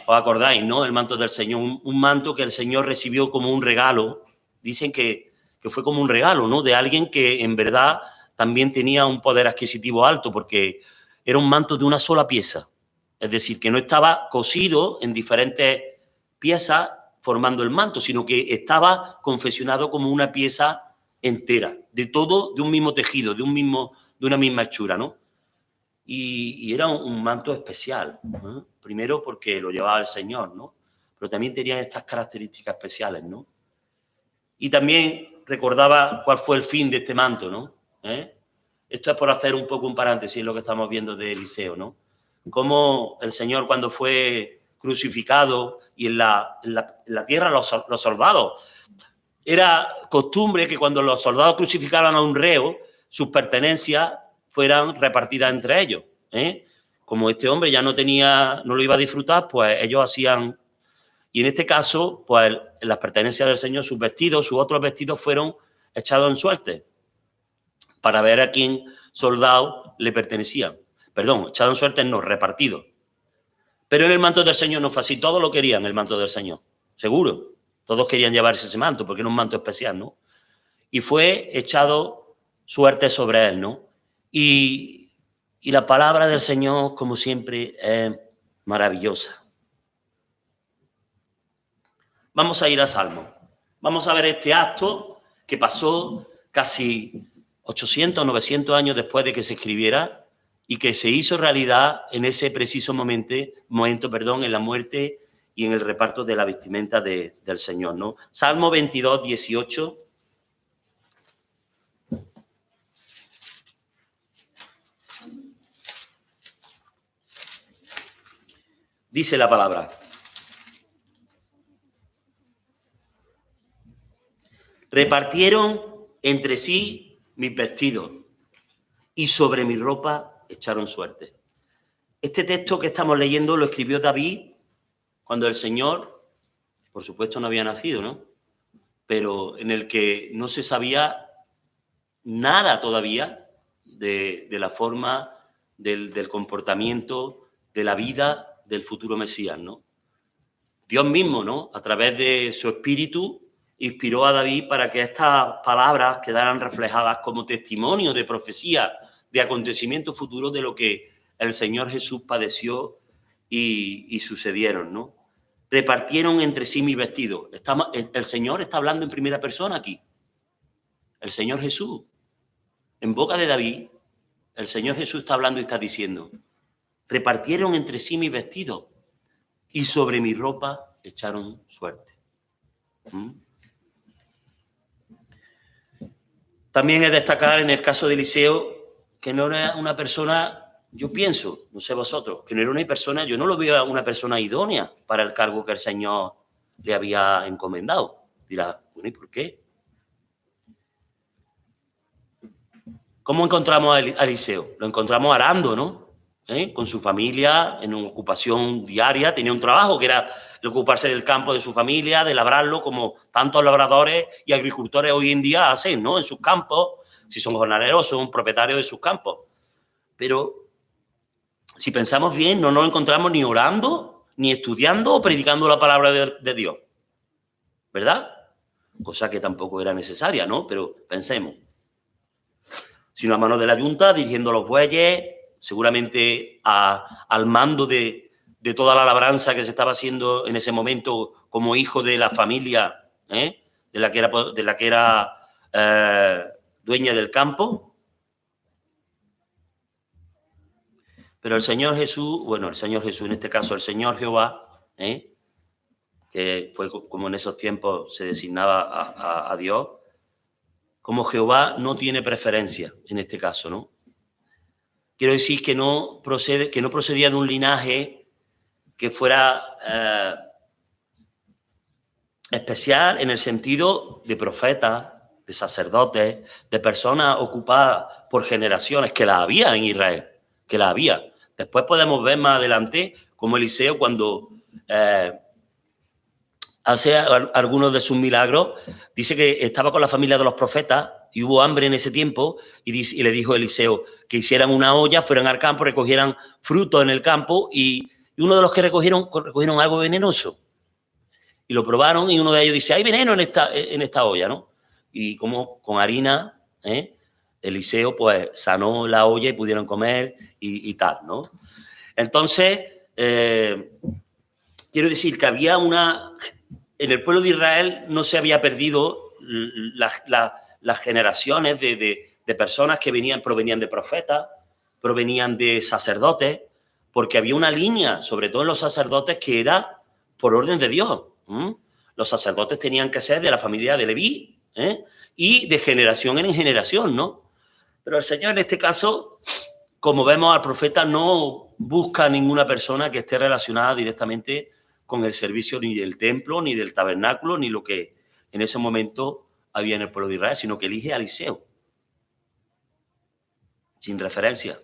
¿Os acordáis, no? El manto del Señor. Un manto que el Señor recibió como un regalo. Dicen que fue como un regalo, ¿no? De alguien que en verdad también tenía un poder adquisitivo alto, porque era un manto de una sola pieza. Es decir, que no estaba cosido en diferentes piezas formando el manto, sino que estaba confeccionado como una pieza entera, de todo, de un mismo tejido, de una misma hechura, ¿no? Y era un manto especial, ¿no? Primero porque lo llevaba el Señor, ¿no? Pero también tenía estas características especiales, ¿no? Y también recordaba cuál fue el fin de este manto, ¿no? Esto es por hacer un poco un paréntesis en lo que estamos viendo de Eliseo, ¿no? Cómo el Señor, cuando fue crucificado y en la tierra los soldados, era costumbre que cuando los soldados crucificaban a un reo, sus pertenencias fueran repartidas entre ellos, Como este hombre ya no lo iba a disfrutar, pues ellos hacían. Y en este caso, pues las pertenencias del Señor, sus otros vestidos fueron echados en suerte para ver a quién soldado le pertenecían. Perdón, echados en suerte no, repartidos. Pero en el manto del Señor no fue así. Todos lo querían, el manto del Señor. Seguro. Todos querían llevarse ese manto porque era un manto especial, ¿no? Y fue echado suerte sobre él, ¿no? Y la palabra del Señor, como siempre, es maravillosa. Vamos a ir a Salmo. Vamos a ver este acto que pasó casi 800, 900 años después de que se escribiera y que se hizo realidad en ese preciso momento, en la muerte y en el reparto de la vestimenta del Señor, ¿no? Salmo 22, 18. Dice la palabra: repartieron entre sí mis vestidos y sobre mi ropa echaron suerte. Este texto que estamos leyendo lo escribió David cuando el Señor, por supuesto, no había nacido, ¿no? Pero en el que no se sabía nada todavía de la forma, del comportamiento, de la vida del futuro Mesías, ¿no? Dios mismo, ¿no? A través de su espíritu inspiró a David para que estas palabras quedaran reflejadas como testimonio de profecía, de acontecimiento futuro de lo que el Señor Jesús padeció y sucedieron, ¿no? Repartieron entre sí mis vestidos. El Señor está hablando en primera persona aquí. El Señor Jesús. En boca de David, el Señor Jesús está hablando y está diciendo: repartieron entre sí mis vestidos y sobre mi ropa echaron suerte. También es destacar en el caso de Eliseo que no era una persona, yo pienso, no sé vosotros, que no era una persona, yo no lo veo una persona idónea para el cargo que el Señor le había encomendado. Dirá, bueno, ¿y por qué? ¿Cómo encontramos a Eliseo? Lo encontramos arando, ¿no? Con su familia, en una ocupación diaria, tenía un trabajo que era el ocuparse del campo de su familia, de labrarlo, como tantos labradores y agricultores hoy en día hacen, ¿no? En sus campos, si son jornaleros, son propietarios de sus campos. Pero si pensamos bien, no nos encontramos ni orando, ni estudiando o predicando la palabra de Dios, ¿verdad? Cosa que tampoco era necesaria, ¿no? Pero pensemos. sino a manos de la Junta, dirigiendo los bueyes, seguramente al mando de toda la labranza que se estaba haciendo en ese momento como hijo de la familia, de la que era dueña del campo. Pero el Señor Jesús, bueno, el Señor Jesús, en este caso el Señor Jehová, que fue como en esos tiempos se designaba a Dios, como Jehová no tiene preferencia en este caso, ¿no? Quiero decir que no procedía de un linaje que fuera especial en el sentido de profetas, de sacerdotes, de personas ocupadas por generaciones, que la había en Israel, que la había. Después podemos ver más adelante como Eliseo, cuando hace algunos de sus milagros, dice que estaba con la familia de los profetas y hubo hambre en ese tiempo y le dijo a Eliseo que hicieran una olla, fueran al campo, recogieran frutos en el campo y uno de los que recogieron algo venenoso. Y lo probaron y uno de ellos dice, hay veneno en esta olla, ¿no? Y como con harina, Eliseo pues sanó la olla y pudieron comer y tal, ¿no? Entonces, quiero decir que había en el pueblo de Israel no se había perdido las generaciones de personas que provenían de profetas, provenían de sacerdotes, porque había una línea, sobre todo en los sacerdotes, que era por orden de Dios. Los sacerdotes tenían que ser de la familia de Leví, y de generación en generación, ¿no? Pero el Señor en este caso, como vemos al profeta, no busca ninguna persona que esté relacionada directamente con el servicio ni del templo, ni del tabernáculo, ni lo que en ese momento había en el pueblo de Israel, sino que elige a Eliseo, sin referencia,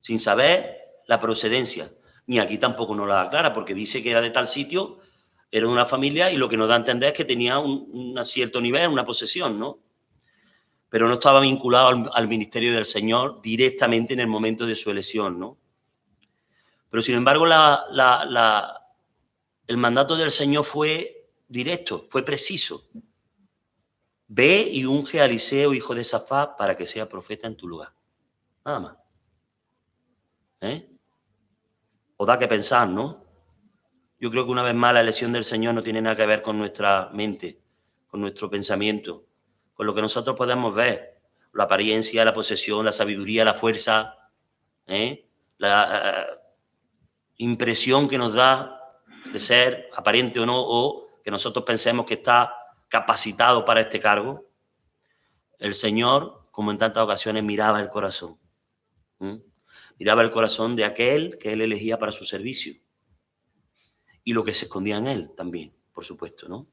sin saber la procedencia. Ni aquí tampoco nos la aclara, porque dice que era de tal sitio, era de una familia, y lo que nos da a entender es que tenía un cierto nivel, una posesión, ¿no? Pero no estaba vinculado al ministerio del Señor directamente en el momento de su elección, ¿no? Pero sin embargo, el mandato del Señor fue directo, fue preciso. Ve y unge a Eliseo, hijo de Safat, para que sea profeta en tu lugar. Nada más. Os da que pensar, ¿no? Yo creo que una vez más la elección del Señor no tiene nada que ver con nuestra mente, con nuestro pensamiento, con lo que nosotros podemos ver. La apariencia, la posesión, la sabiduría, la fuerza, la impresión que nos da de ser aparente o no, o que nosotros pensemos que está capacitado para este cargo. El Señor, como en tantas ocasiones, miraba el corazón. Miraba el corazón de aquel que Él elegía para su servicio. Y lo que se escondía en Él también, por supuesto, ¿no?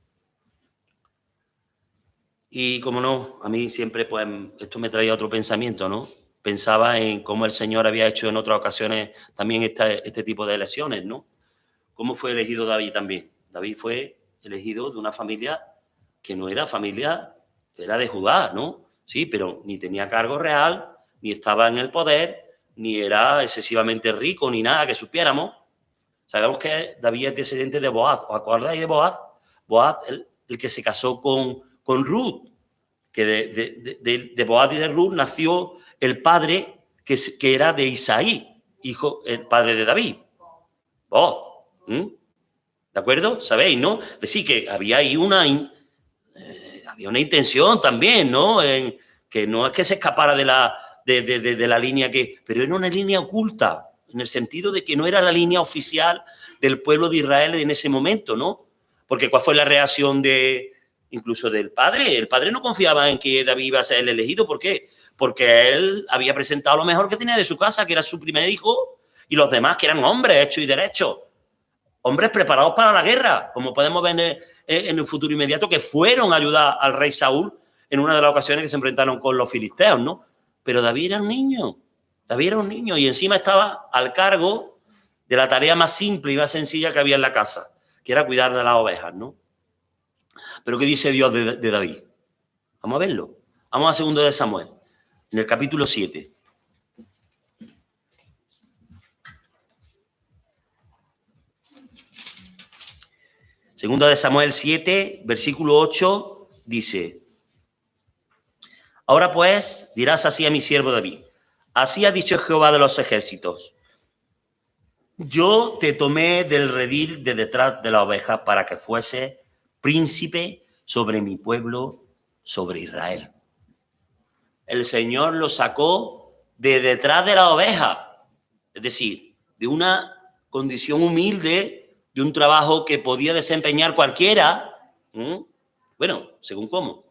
Y como no, a mí siempre, pues, esto me traía otro pensamiento, ¿no? Pensaba en cómo el Señor había hecho en otras ocasiones también este tipo de elecciones, ¿no? ¿Cómo fue elegido David también? David fue elegido de una familia que no era familia, era de Judá, ¿no? Sí, pero ni tenía cargo real, ni estaba en el poder, ni era excesivamente rico, ni nada que supiéramos. Sabemos que David es descendiente de Boaz. ¿Os acordáis de Boaz? Boaz, el que se casó con Ruth, que de Boaz y de Ruth nació el padre que era de Isaí, el padre de David. Boaz. ¿De acuerdo? ¿Sabéis, no? Es decir, que había ahí había una intención también, ¿no? Que no es que se escapara de la línea pero era una línea oculta, en el sentido de que no era la línea oficial del pueblo de Israel en ese momento, ¿no? Porque ¿cuál fue la reacción incluso del padre? El padre no confiaba en que David iba a ser el elegido. ¿Por qué? Porque él había presentado lo mejor que tenía de su casa, que era su primer hijo, y los demás, que eran hombres hechos y derechos. Hombres preparados para la guerra, como podemos ver en el futuro inmediato, que fueron a ayudar al rey Saúl en una de las ocasiones que se enfrentaron con los filisteos, ¿no? Pero David era un niño. David era un niño y encima estaba al cargo de la tarea más simple y más sencilla que había en la casa, que era cuidar de las ovejas, ¿no? Pero ¿qué dice Dios de David? Vamos a verlo. Vamos a 2 de Samuel, en el capítulo 7. Segunda de Samuel 7, versículo 8, dice: Ahora pues dirás así a mi siervo David: así ha dicho Jehová de los ejércitos: yo te tomé del redil de detrás de la oveja para que fuese príncipe sobre mi pueblo, sobre Israel. El Señor lo sacó de detrás de la oveja, es decir, de una condición humilde, de un trabajo que podía desempeñar cualquiera. Bueno, según cómo,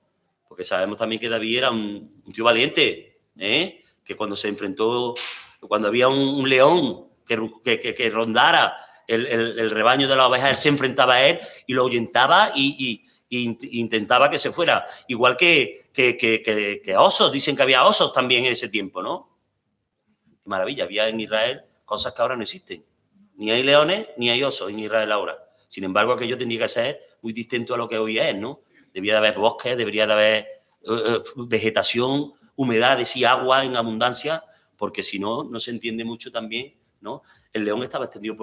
porque sabemos también que David era un tío valiente, que cuando se enfrentó, cuando había un león que rondara el rebaño de la oveja, él se enfrentaba a él y lo ahuyentaba y intentaba que se fuera. Igual que osos, dicen que había osos también en ese tiempo, ¿no? Qué maravilla, había en Israel cosas que ahora no existen. Ni hay leones, ni hay osos en Israel ahora. Sin embargo, aquello tendría que ser muy distinto a lo que hoy es, ¿no? Debía de haber bosques, debería de haber vegetación, humedades y agua en abundancia, porque si no, no se entiende mucho también, ¿no? El león estaba extendido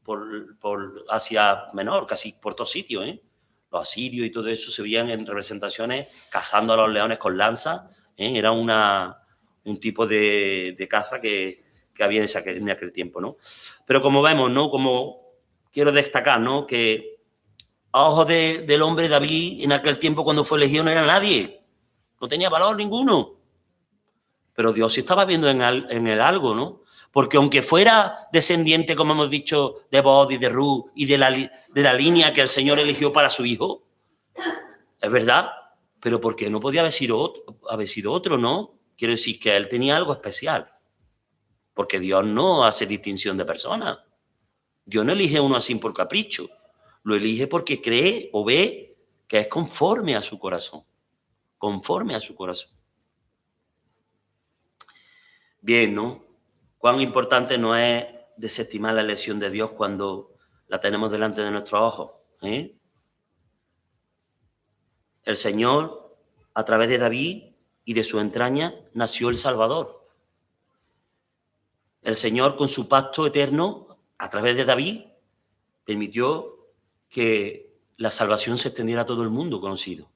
por Asia Menor, casi por todos sitios, ¿eh? Los asirios y todo eso se veían en representaciones cazando a los leones con lanzas, ¿eh? Era un tipo de caza que había en aquel tiempo, ¿no? Pero como vemos, ¿no? Como quiero destacar, ¿no? Que a ojos del hombre David en aquel tiempo cuando fue elegido no era nadie, no tenía valor ninguno. Pero Dios sí estaba viendo en él algo, ¿no? Porque aunque fuera descendiente, como hemos dicho, de Boaz y de Ruth y de la línea que el Señor eligió para su hijo, es verdad, pero porque no podía haber sido otro, ¿no? Quiero decir que él tenía algo especial. Porque Dios no hace distinción de personas. Dios no elige a uno así por capricho. Lo elige porque cree o ve que es conforme a su corazón. Conforme a su corazón. Bien, ¿no? Cuán importante no es desestimar la elección de Dios cuando la tenemos delante de nuestros ojos, ¿eh? El Señor, a través de David y de su entraña, nació el Salvador. El Señor, con su pacto eterno, a través de David, permitió que la salvación se extendiera a todo el mundo conocido,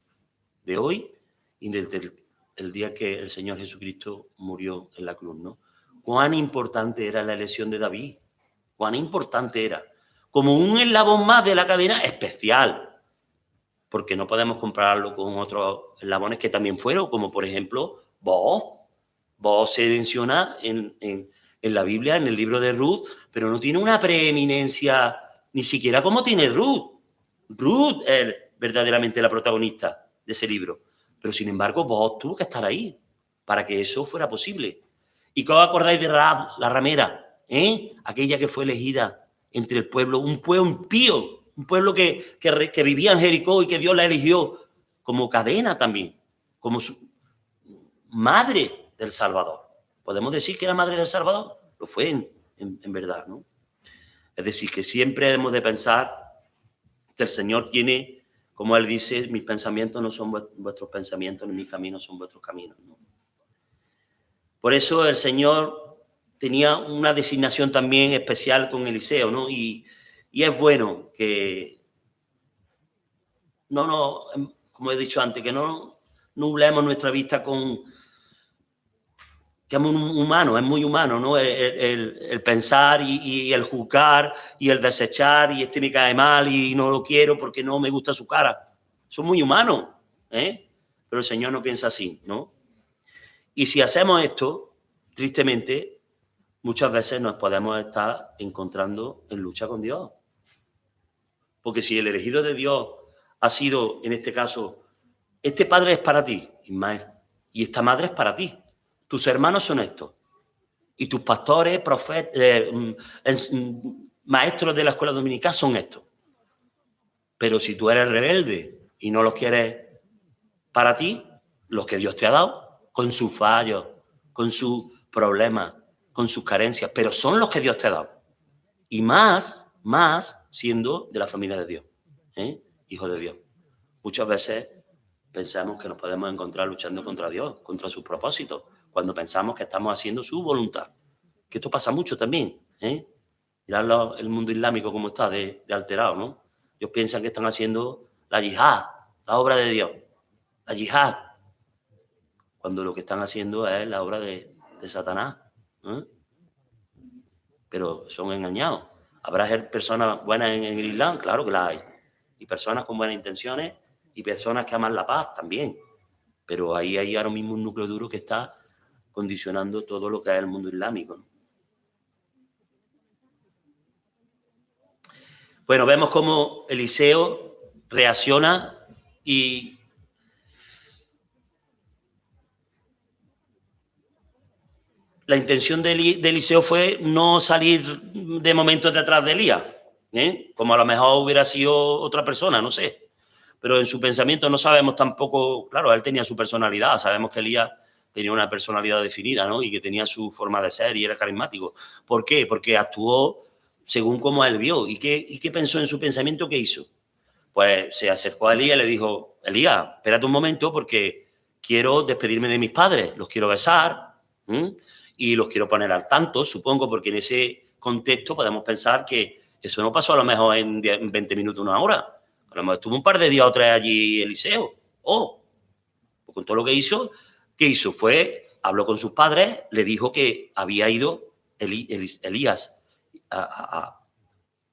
de hoy y desde el día que el Señor Jesucristo murió en la cruz, ¿no? Cuán importante era la elección de David, cuán importante era, como un eslabón más de la cadena especial, porque no podemos compararlo con otros eslabones que también fueron, como por ejemplo Booz. Booz se menciona en la Biblia, en el libro de Ruth, pero no tiene una preeminencia ni siquiera como tiene Ruth. Ruth es verdaderamente la protagonista de ese libro, pero sin embargo Booz tuvo que estar ahí para que eso fuera posible. ¿Y qué os acordáis de Rahab, la ramera? Aquella que fue elegida entre el pueblo, un pueblo impío, un pueblo que vivía en Jericó y que Dios la eligió como cadena también, como su madre del Salvador. ¿Podemos decir que era madre del Salvador? Lo fue en verdad, ¿no? Es decir, que siempre hemos de pensar que el Señor tiene, como Él dice, mis pensamientos no son vuestros pensamientos, ni mis caminos son vuestros caminos, ¿no? Por eso el Señor tenía una designación también especial con Eliseo, ¿no? Y es bueno que no, como he dicho antes, que no nublemos nuestra vista con que es muy humano, ¿no? El pensar y el juzgar y el desechar y este me cae mal y no lo quiero porque no me gusta su cara. Son muy humanos, ¿eh? Pero el Señor no piensa así, ¿no? Y si hacemos esto, tristemente, muchas veces nos podemos estar encontrando en lucha con Dios. Porque si el elegido de Dios ha sido, en este caso, este padre es para ti, Ismael, y esta madre es para ti. Tus hermanos son estos. Y tus pastores, profetas, maestros de la escuela dominical son estos. Pero si tú eres rebelde y no los quieres para ti, los que Dios te ha dado, con sus fallos, con sus problemas, con sus carencias, pero son los que Dios te ha dado. Y más siendo de la familia de Dios, hijo de Dios. Muchas veces pensamos que nos podemos encontrar luchando contra Dios, contra sus propósitos, cuando pensamos que estamos haciendo su voluntad. Que esto pasa mucho también, Mirad el mundo islámico como está de alterado, ¿no? Ellos piensan que están haciendo la yihad, la obra de Dios, la yihad. cuando lo que están haciendo es la obra de Satanás. ¿Eh? Pero son engañados. ¿Habrá personas buenas en el Islam? Claro que las hay. Y personas con buenas intenciones y personas que aman la paz también. Pero ahí hay ahora mismo un núcleo duro que está condicionando todo lo que es el mundo islámico, ¿no? Bueno, vemos cómo Eliseo reacciona y la intención de Eliseo fue no salir de momento detrás de Elías, ¿eh? Como a lo mejor hubiera sido otra persona, no sé. Pero en su pensamiento no sabemos tampoco, claro, él tenía su personalidad, sabemos que Elías tenía una personalidad definida, ¿no? Y que tenía su forma de ser y era carismático. ¿Por qué? Porque actuó según como él vio. ¿Y qué pensó en su pensamiento? ¿Qué hizo? Pues se acercó a Elías y le dijo, Elías, espérate un momento porque quiero despedirme de mis padres, los quiero besar, y los quiero poner al tanto, supongo, porque en ese contexto podemos pensar que eso no pasó a lo mejor en 20 minutos, una hora. A lo mejor estuvo un par de días o tres allí Eliseo. Pues con todo lo que hizo, ¿qué hizo? Habló con sus padres, le dijo que había ido Elías a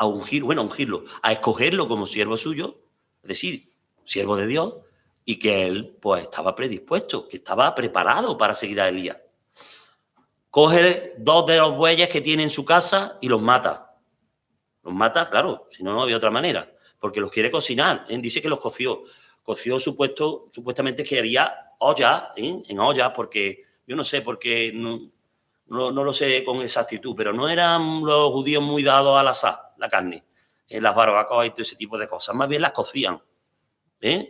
ungirlo, a escogerlo como siervo suyo, es decir, siervo de Dios, y que él pues estaba predispuesto, que estaba preparado para seguir a Elías. Coge 2 de los bueyes que tiene en su casa y los mata. Los mata, claro, si no, no había otra manera, porque los quiere cocinar. Él dice que los coció. Coció supuestamente que había olla, en olla, porque yo no sé por qué, no lo sé con exactitud, pero no eran los judíos muy dados al asar, la carne, las barbacoas y todo ese tipo de cosas. Más bien las cocían,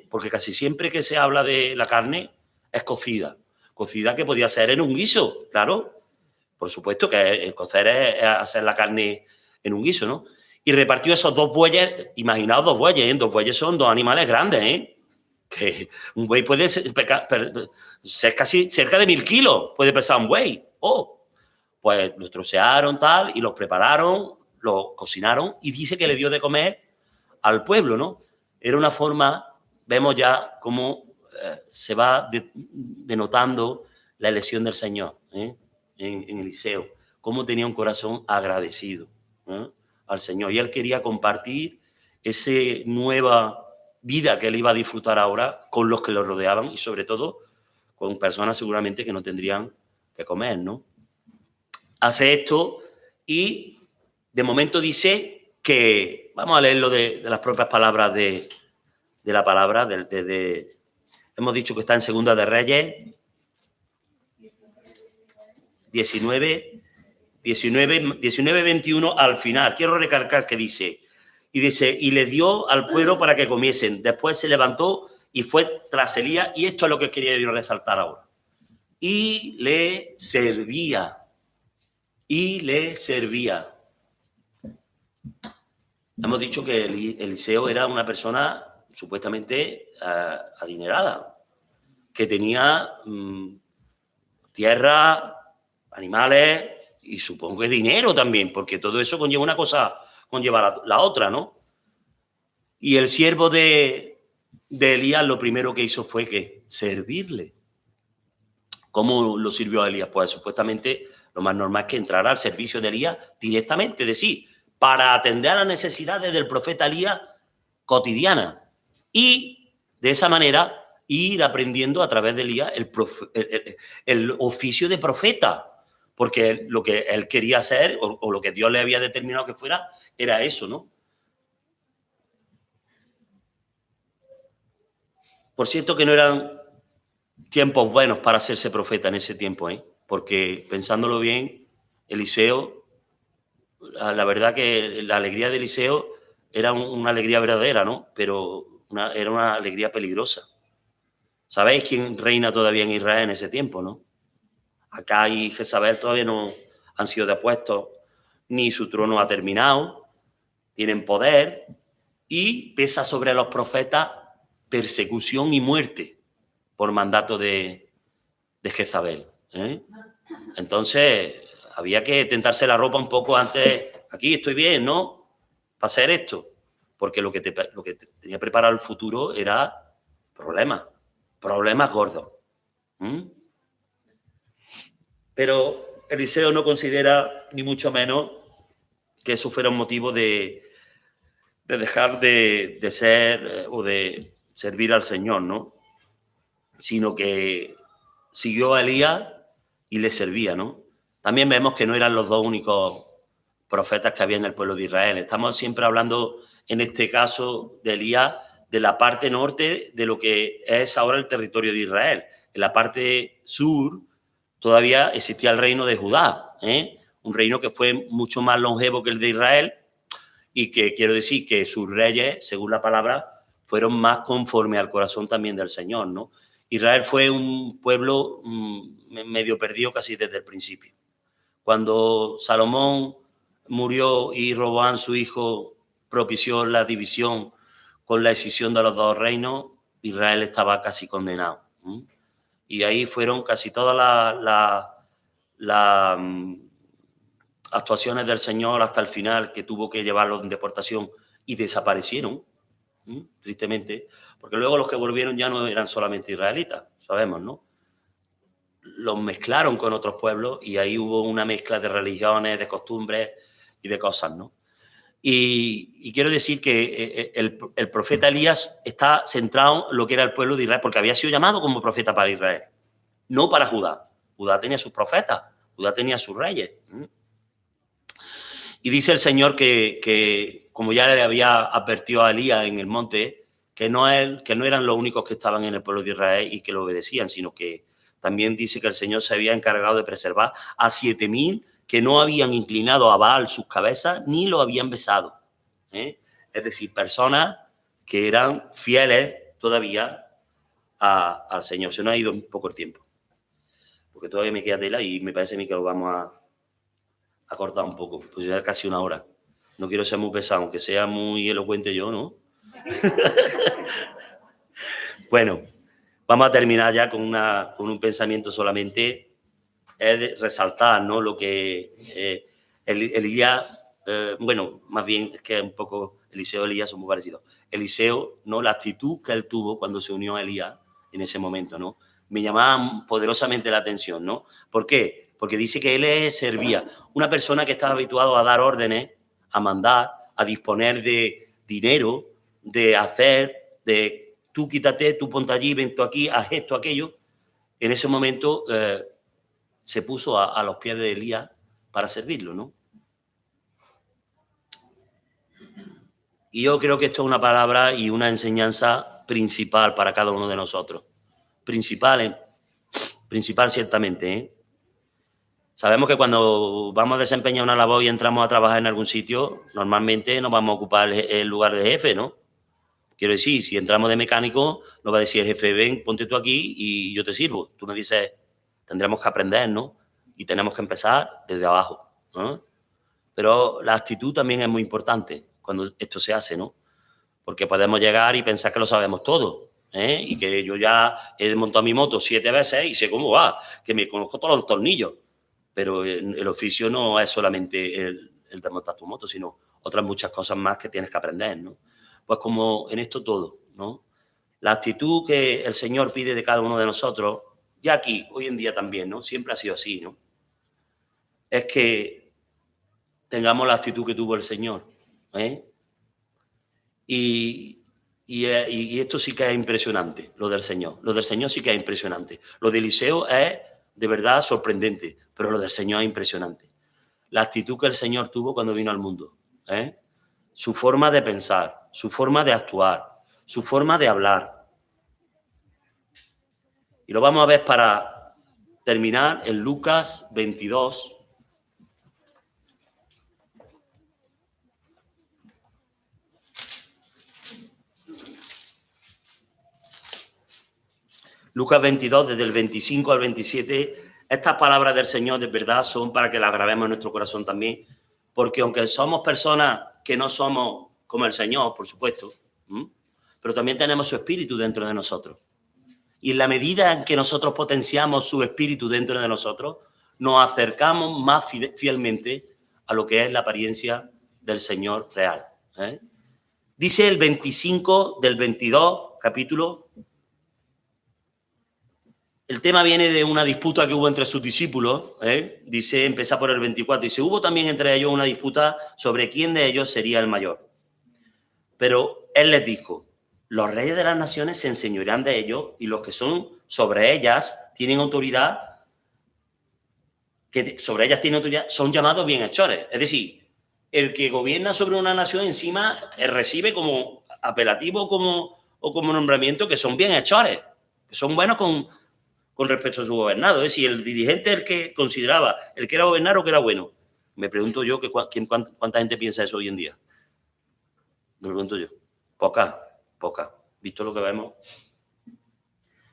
porque casi siempre que se habla de la carne es cocida. Cocida que podía ser en un guiso, claro. Por supuesto que el cocer es hacer la carne en un guiso, ¿no? Y repartió esos 2 bueyes, imaginaos 2 bueyes, ¿eh? 2 bueyes son 2 animales grandes, ¿eh? Que un buey puede ser casi cerca de 1000 kilos, puede pesar un buey. Pues los trocearon tal y los prepararon, los cocinaron y dice que le dio de comer al pueblo, ¿no? Era una forma, vemos ya cómo se va denotando la elección del Señor, en Eliseo, cómo tenía un corazón agradecido, al Señor. Y él quería compartir esa nueva vida que él iba a disfrutar ahora con los que lo rodeaban y sobre todo con personas seguramente que no tendrían que comer, ¿no? Hace esto y de momento dice que, vamos a leerlo de las propias palabras de la palabra, hemos dicho que está en Segunda de Reyes 19, 21 al final. Quiero recalcar que dice, y le dio al pueblo para que comiesen. Después se levantó y fue tras Elías, y esto es lo que quería yo resaltar ahora. Y le servía. Hemos dicho que Eliseo era una persona supuestamente adinerada, que tenía tierra, animales y supongo que dinero también, porque todo eso conlleva una cosa, conlleva la otra, ¿no? Y el siervo de Elías lo primero que hizo fue que servirle. ¿Cómo lo sirvió a Elías? Pues supuestamente lo más normal es que entrara al servicio de Elías directamente, es decir, para atender a las necesidades del profeta Elías cotidiana. Y de esa manera ir aprendiendo a través de Elías el oficio de profeta, porque lo que él quería hacer o lo que Dios le había determinado que fuera era eso, ¿no? Por cierto que no eran tiempos buenos para hacerse profeta en ese tiempo, porque pensándolo bien, Eliseo, la verdad que la alegría de Eliseo era una alegría verdadera, ¿no? Pero era una alegría peligrosa. ¿Sabéis quién reina todavía en Israel en ese tiempo, no? Acá y Jezabel todavía no han sido depuestos, ni su trono ha terminado, tienen poder y pesa sobre los profetas persecución y muerte por mandato de Jezabel. Entonces, había que tentarse la ropa un poco antes. Aquí estoy bien, ¿no? Para hacer esto. Porque lo que tenía preparado el futuro era problemas gordos. Pero Eliseo no considera, ni mucho menos, que eso fuera un motivo de dejar de ser o de servir al Señor, ¿no? Sino que siguió a Elías y le servía, ¿no? También vemos que no eran los dos únicos profetas que había en el pueblo de Israel. Estamos siempre hablando, en este caso, de Elías, de la parte norte de lo que es ahora el territorio de Israel. En la parte sur todavía existía el reino de Judá, un reino que fue mucho más longevo que el de Israel y que quiero decir que sus reyes, según la palabra, fueron más conforme al corazón también del Señor, ¿no? Israel fue un pueblo medio perdido casi desde el principio. Cuando Salomón murió y Roboam, su hijo, propició la división con la escisión de los dos reinos, Israel estaba casi condenado. Y ahí fueron casi todas las actuaciones del Señor hasta el final, que tuvo que llevarlos en deportación y desaparecieron, tristemente, porque luego los que volvieron ya no eran solamente israelitas, sabemos, ¿no? Los mezclaron con otros pueblos y ahí hubo una mezcla de religiones, de costumbres y de cosas, ¿no? Y quiero decir que el profeta Elías está centrado en lo que era el pueblo de Israel, porque había sido llamado como profeta para Israel, no para Judá. Judá tenía sus profetas, Judá tenía sus reyes. Y dice el Señor que como ya le había advertido a Elías en el monte, que no eran los únicos que estaban en el pueblo de Israel y que lo obedecían, sino que también dice que el Señor se había encargado de preservar a 7.000 que no habían inclinado a Baal sus cabezas ni lo habían besado. Es decir, personas que eran fieles todavía al Señor. Se nos ha ido un poco el tiempo, porque todavía me queda tela y me parece a mí que lo vamos a cortar un poco, pues ya casi una hora. No quiero ser muy pesado, aunque sea muy elocuente yo, ¿no? Bueno, vamos a terminar ya con un pensamiento solamente. Es de resaltar, ¿no? Lo que Elías, bueno, más bien es que un poco Eliseo y Elías son muy parecidos. Eliseo, ¿no? La actitud que él tuvo cuando se unió a Elías en ese momento, ¿no? Me llamaba poderosamente la atención, ¿no? ¿Por qué? Porque dice que él servía. Una persona que estaba habituado a dar órdenes, a mandar, a disponer de dinero, de hacer, de tú quítate, tú ponte allí, ven tú aquí, haz esto, aquello. En ese momento se puso a los pies de Elías para servirlo, ¿no? Y yo creo que esto es una palabra y una enseñanza principal para cada uno de nosotros. Principal ciertamente, ¿eh? Sabemos que cuando vamos a desempeñar una labor y entramos a trabajar en algún sitio, normalmente nos vamos a ocupar el lugar de jefe, ¿no? Quiero decir, si entramos de mecánico, nos va a decir el jefe, ven, ponte tú aquí y yo te sirvo. Tú me dices, tendremos que aprender, ¿no? Y tenemos que empezar desde abajo, ¿no? Pero la actitud también es muy importante cuando esto se hace, ¿no? Porque podemos llegar y pensar que lo sabemos todo, y que yo ya he montado mi moto 7 veces y sé cómo va, que me conozco todos los tornillos. Pero el oficio no es solamente el de montar tu moto, sino otras muchas cosas más que tienes que aprender, ¿no? Pues como en esto todo, ¿no? La actitud que el Señor pide de cada uno de nosotros, ya aquí, hoy en día también, ¿no? Siempre ha sido así, ¿no? Es que tengamos la actitud que tuvo el Señor, Y esto sí que es impresionante, lo del Señor. Lo del Señor sí que es impresionante. Lo de Eliseo es de verdad sorprendente, pero lo del Señor es impresionante. La actitud que el Señor tuvo cuando vino al mundo, su forma de pensar, su forma de actuar, su forma de hablar. Y lo vamos a ver para terminar en Lucas 22. Lucas 22, desde el 25 al 27, estas palabras del Señor de verdad son para que las grabemos en nuestro corazón también, porque aunque somos personas que no somos como el Señor, por supuesto, pero también tenemos su espíritu dentro de nosotros. Y en la medida en que nosotros potenciamos su espíritu dentro de nosotros, nos acercamos más fielmente a lo que es la apariencia del Señor real. Dice el 25 del 22, capítulo: El tema viene de una disputa que hubo entre sus discípulos, dice, empieza por el 24, dice, hubo también entre ellos una disputa sobre quién de ellos sería el mayor. Pero él les dijo, los reyes de las naciones se enseñorean de ellos y los que son sobre ellas tienen autoridad, son llamados bienhechores. Es decir, el que gobierna sobre una nación encima recibe como apelativo o como nombramiento que son bienhechores, que son buenos con respecto a su gobernado. Es decir, el dirigente es el que consideraba el que era gobernar o que era bueno. Me pregunto yo cuánta gente piensa eso hoy en día. Me pregunto yo. Poca. Visto lo que vemos.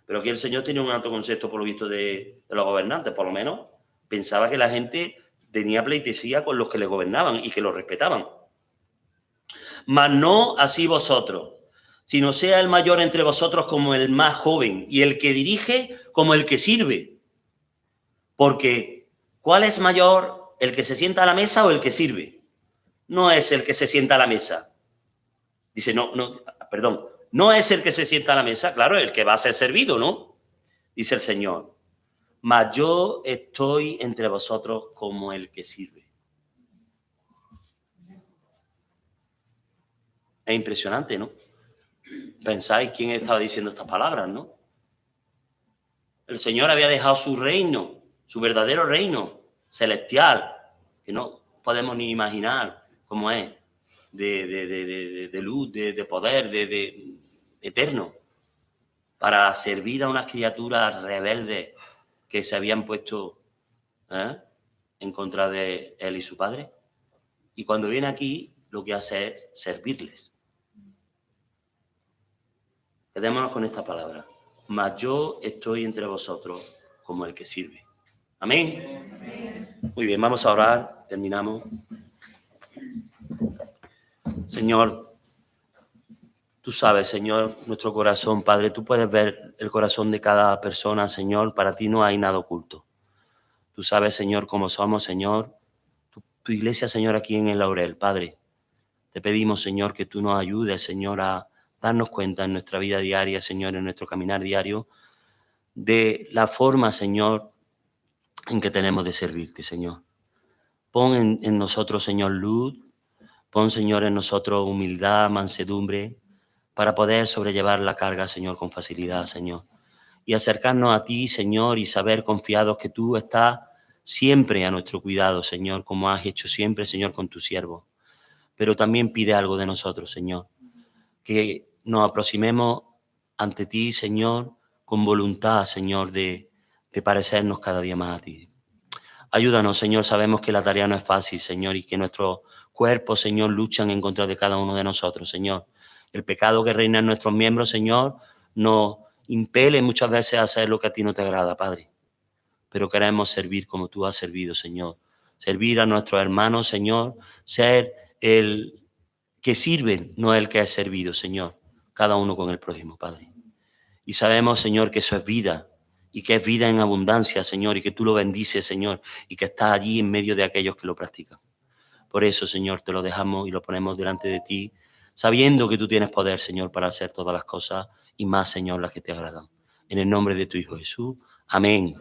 Pero aquí el Señor tiene un alto concepto, por lo visto, de los gobernantes. Por lo menos pensaba que la gente tenía pleitesía con los que le gobernaban y que los respetaban. Mas no así vosotros, sino sea el mayor entre vosotros como el más joven y el que dirige como el que sirve. Porque, ¿cuál es mayor, el que se sienta a la mesa o el que sirve? No es el que se sienta a la mesa. Dice, no es el que se sienta a la mesa, claro, el que va a ser servido, ¿no? Dice el Señor, mas yo estoy entre vosotros como el que sirve. Es impresionante, ¿no? Pensáis quién estaba diciendo estas palabras, ¿no? El Señor había dejado su reino, su verdadero reino celestial, que no podemos ni imaginar cómo es, de luz, de poder, de eterno, para servir a unas criaturas rebeldes que se habían puesto en contra de él y su padre. Y cuando viene aquí, lo que hace es servirles. Quedémonos con esta palabra. Mas yo estoy entre vosotros como el que sirve. Amén. Amén. Muy bien, vamos a orar. Terminamos. Señor, tú sabes, Señor, nuestro corazón, Padre. Tú puedes ver el corazón de cada persona, Señor. Para ti no hay nada oculto. Tú sabes, Señor, cómo somos, Señor. Tu iglesia, Señor, aquí en el Laurel, Padre. Te pedimos, Señor, que tú nos ayudes, Señor, a darnos cuenta en nuestra vida diaria, Señor, en nuestro caminar diario, de la forma, Señor, en que tenemos de servirte, Señor. Pon en nosotros, Señor, luz. Pon, Señor, en nosotros humildad, mansedumbre, para poder sobrellevar la carga, Señor, con facilidad, Señor. Y acercarnos a ti, Señor, y saber confiados que tú estás siempre a nuestro cuidado, Señor, como has hecho siempre, Señor, con tu siervo. Pero también pide algo de nosotros, Señor. Que nos aproximemos ante ti, Señor, con voluntad, Señor, de parecernos cada día más a ti. Ayúdanos, Señor, sabemos que la tarea no es fácil, Señor, y que nuestros cuerpos, Señor, luchan en contra de cada uno de nosotros, Señor. El pecado que reina en nuestros miembros, Señor, nos impele muchas veces a hacer lo que a ti no te agrada, Padre. Pero queremos servir como tú has servido, Señor. Servir a nuestros hermanos, Señor, ser el que sirven, no el que es servido, Señor. Cada uno con el prójimo, Padre. Y sabemos, Señor, que eso es vida y que es vida en abundancia, Señor, y que tú lo bendices, Señor, y que estás allí en medio de aquellos que lo practican. Por eso, Señor, te lo dejamos y lo ponemos delante de ti, sabiendo que tú tienes poder, Señor, para hacer todas las cosas y más, Señor, las que te agradan. En el nombre de tu Hijo Jesús. Amén.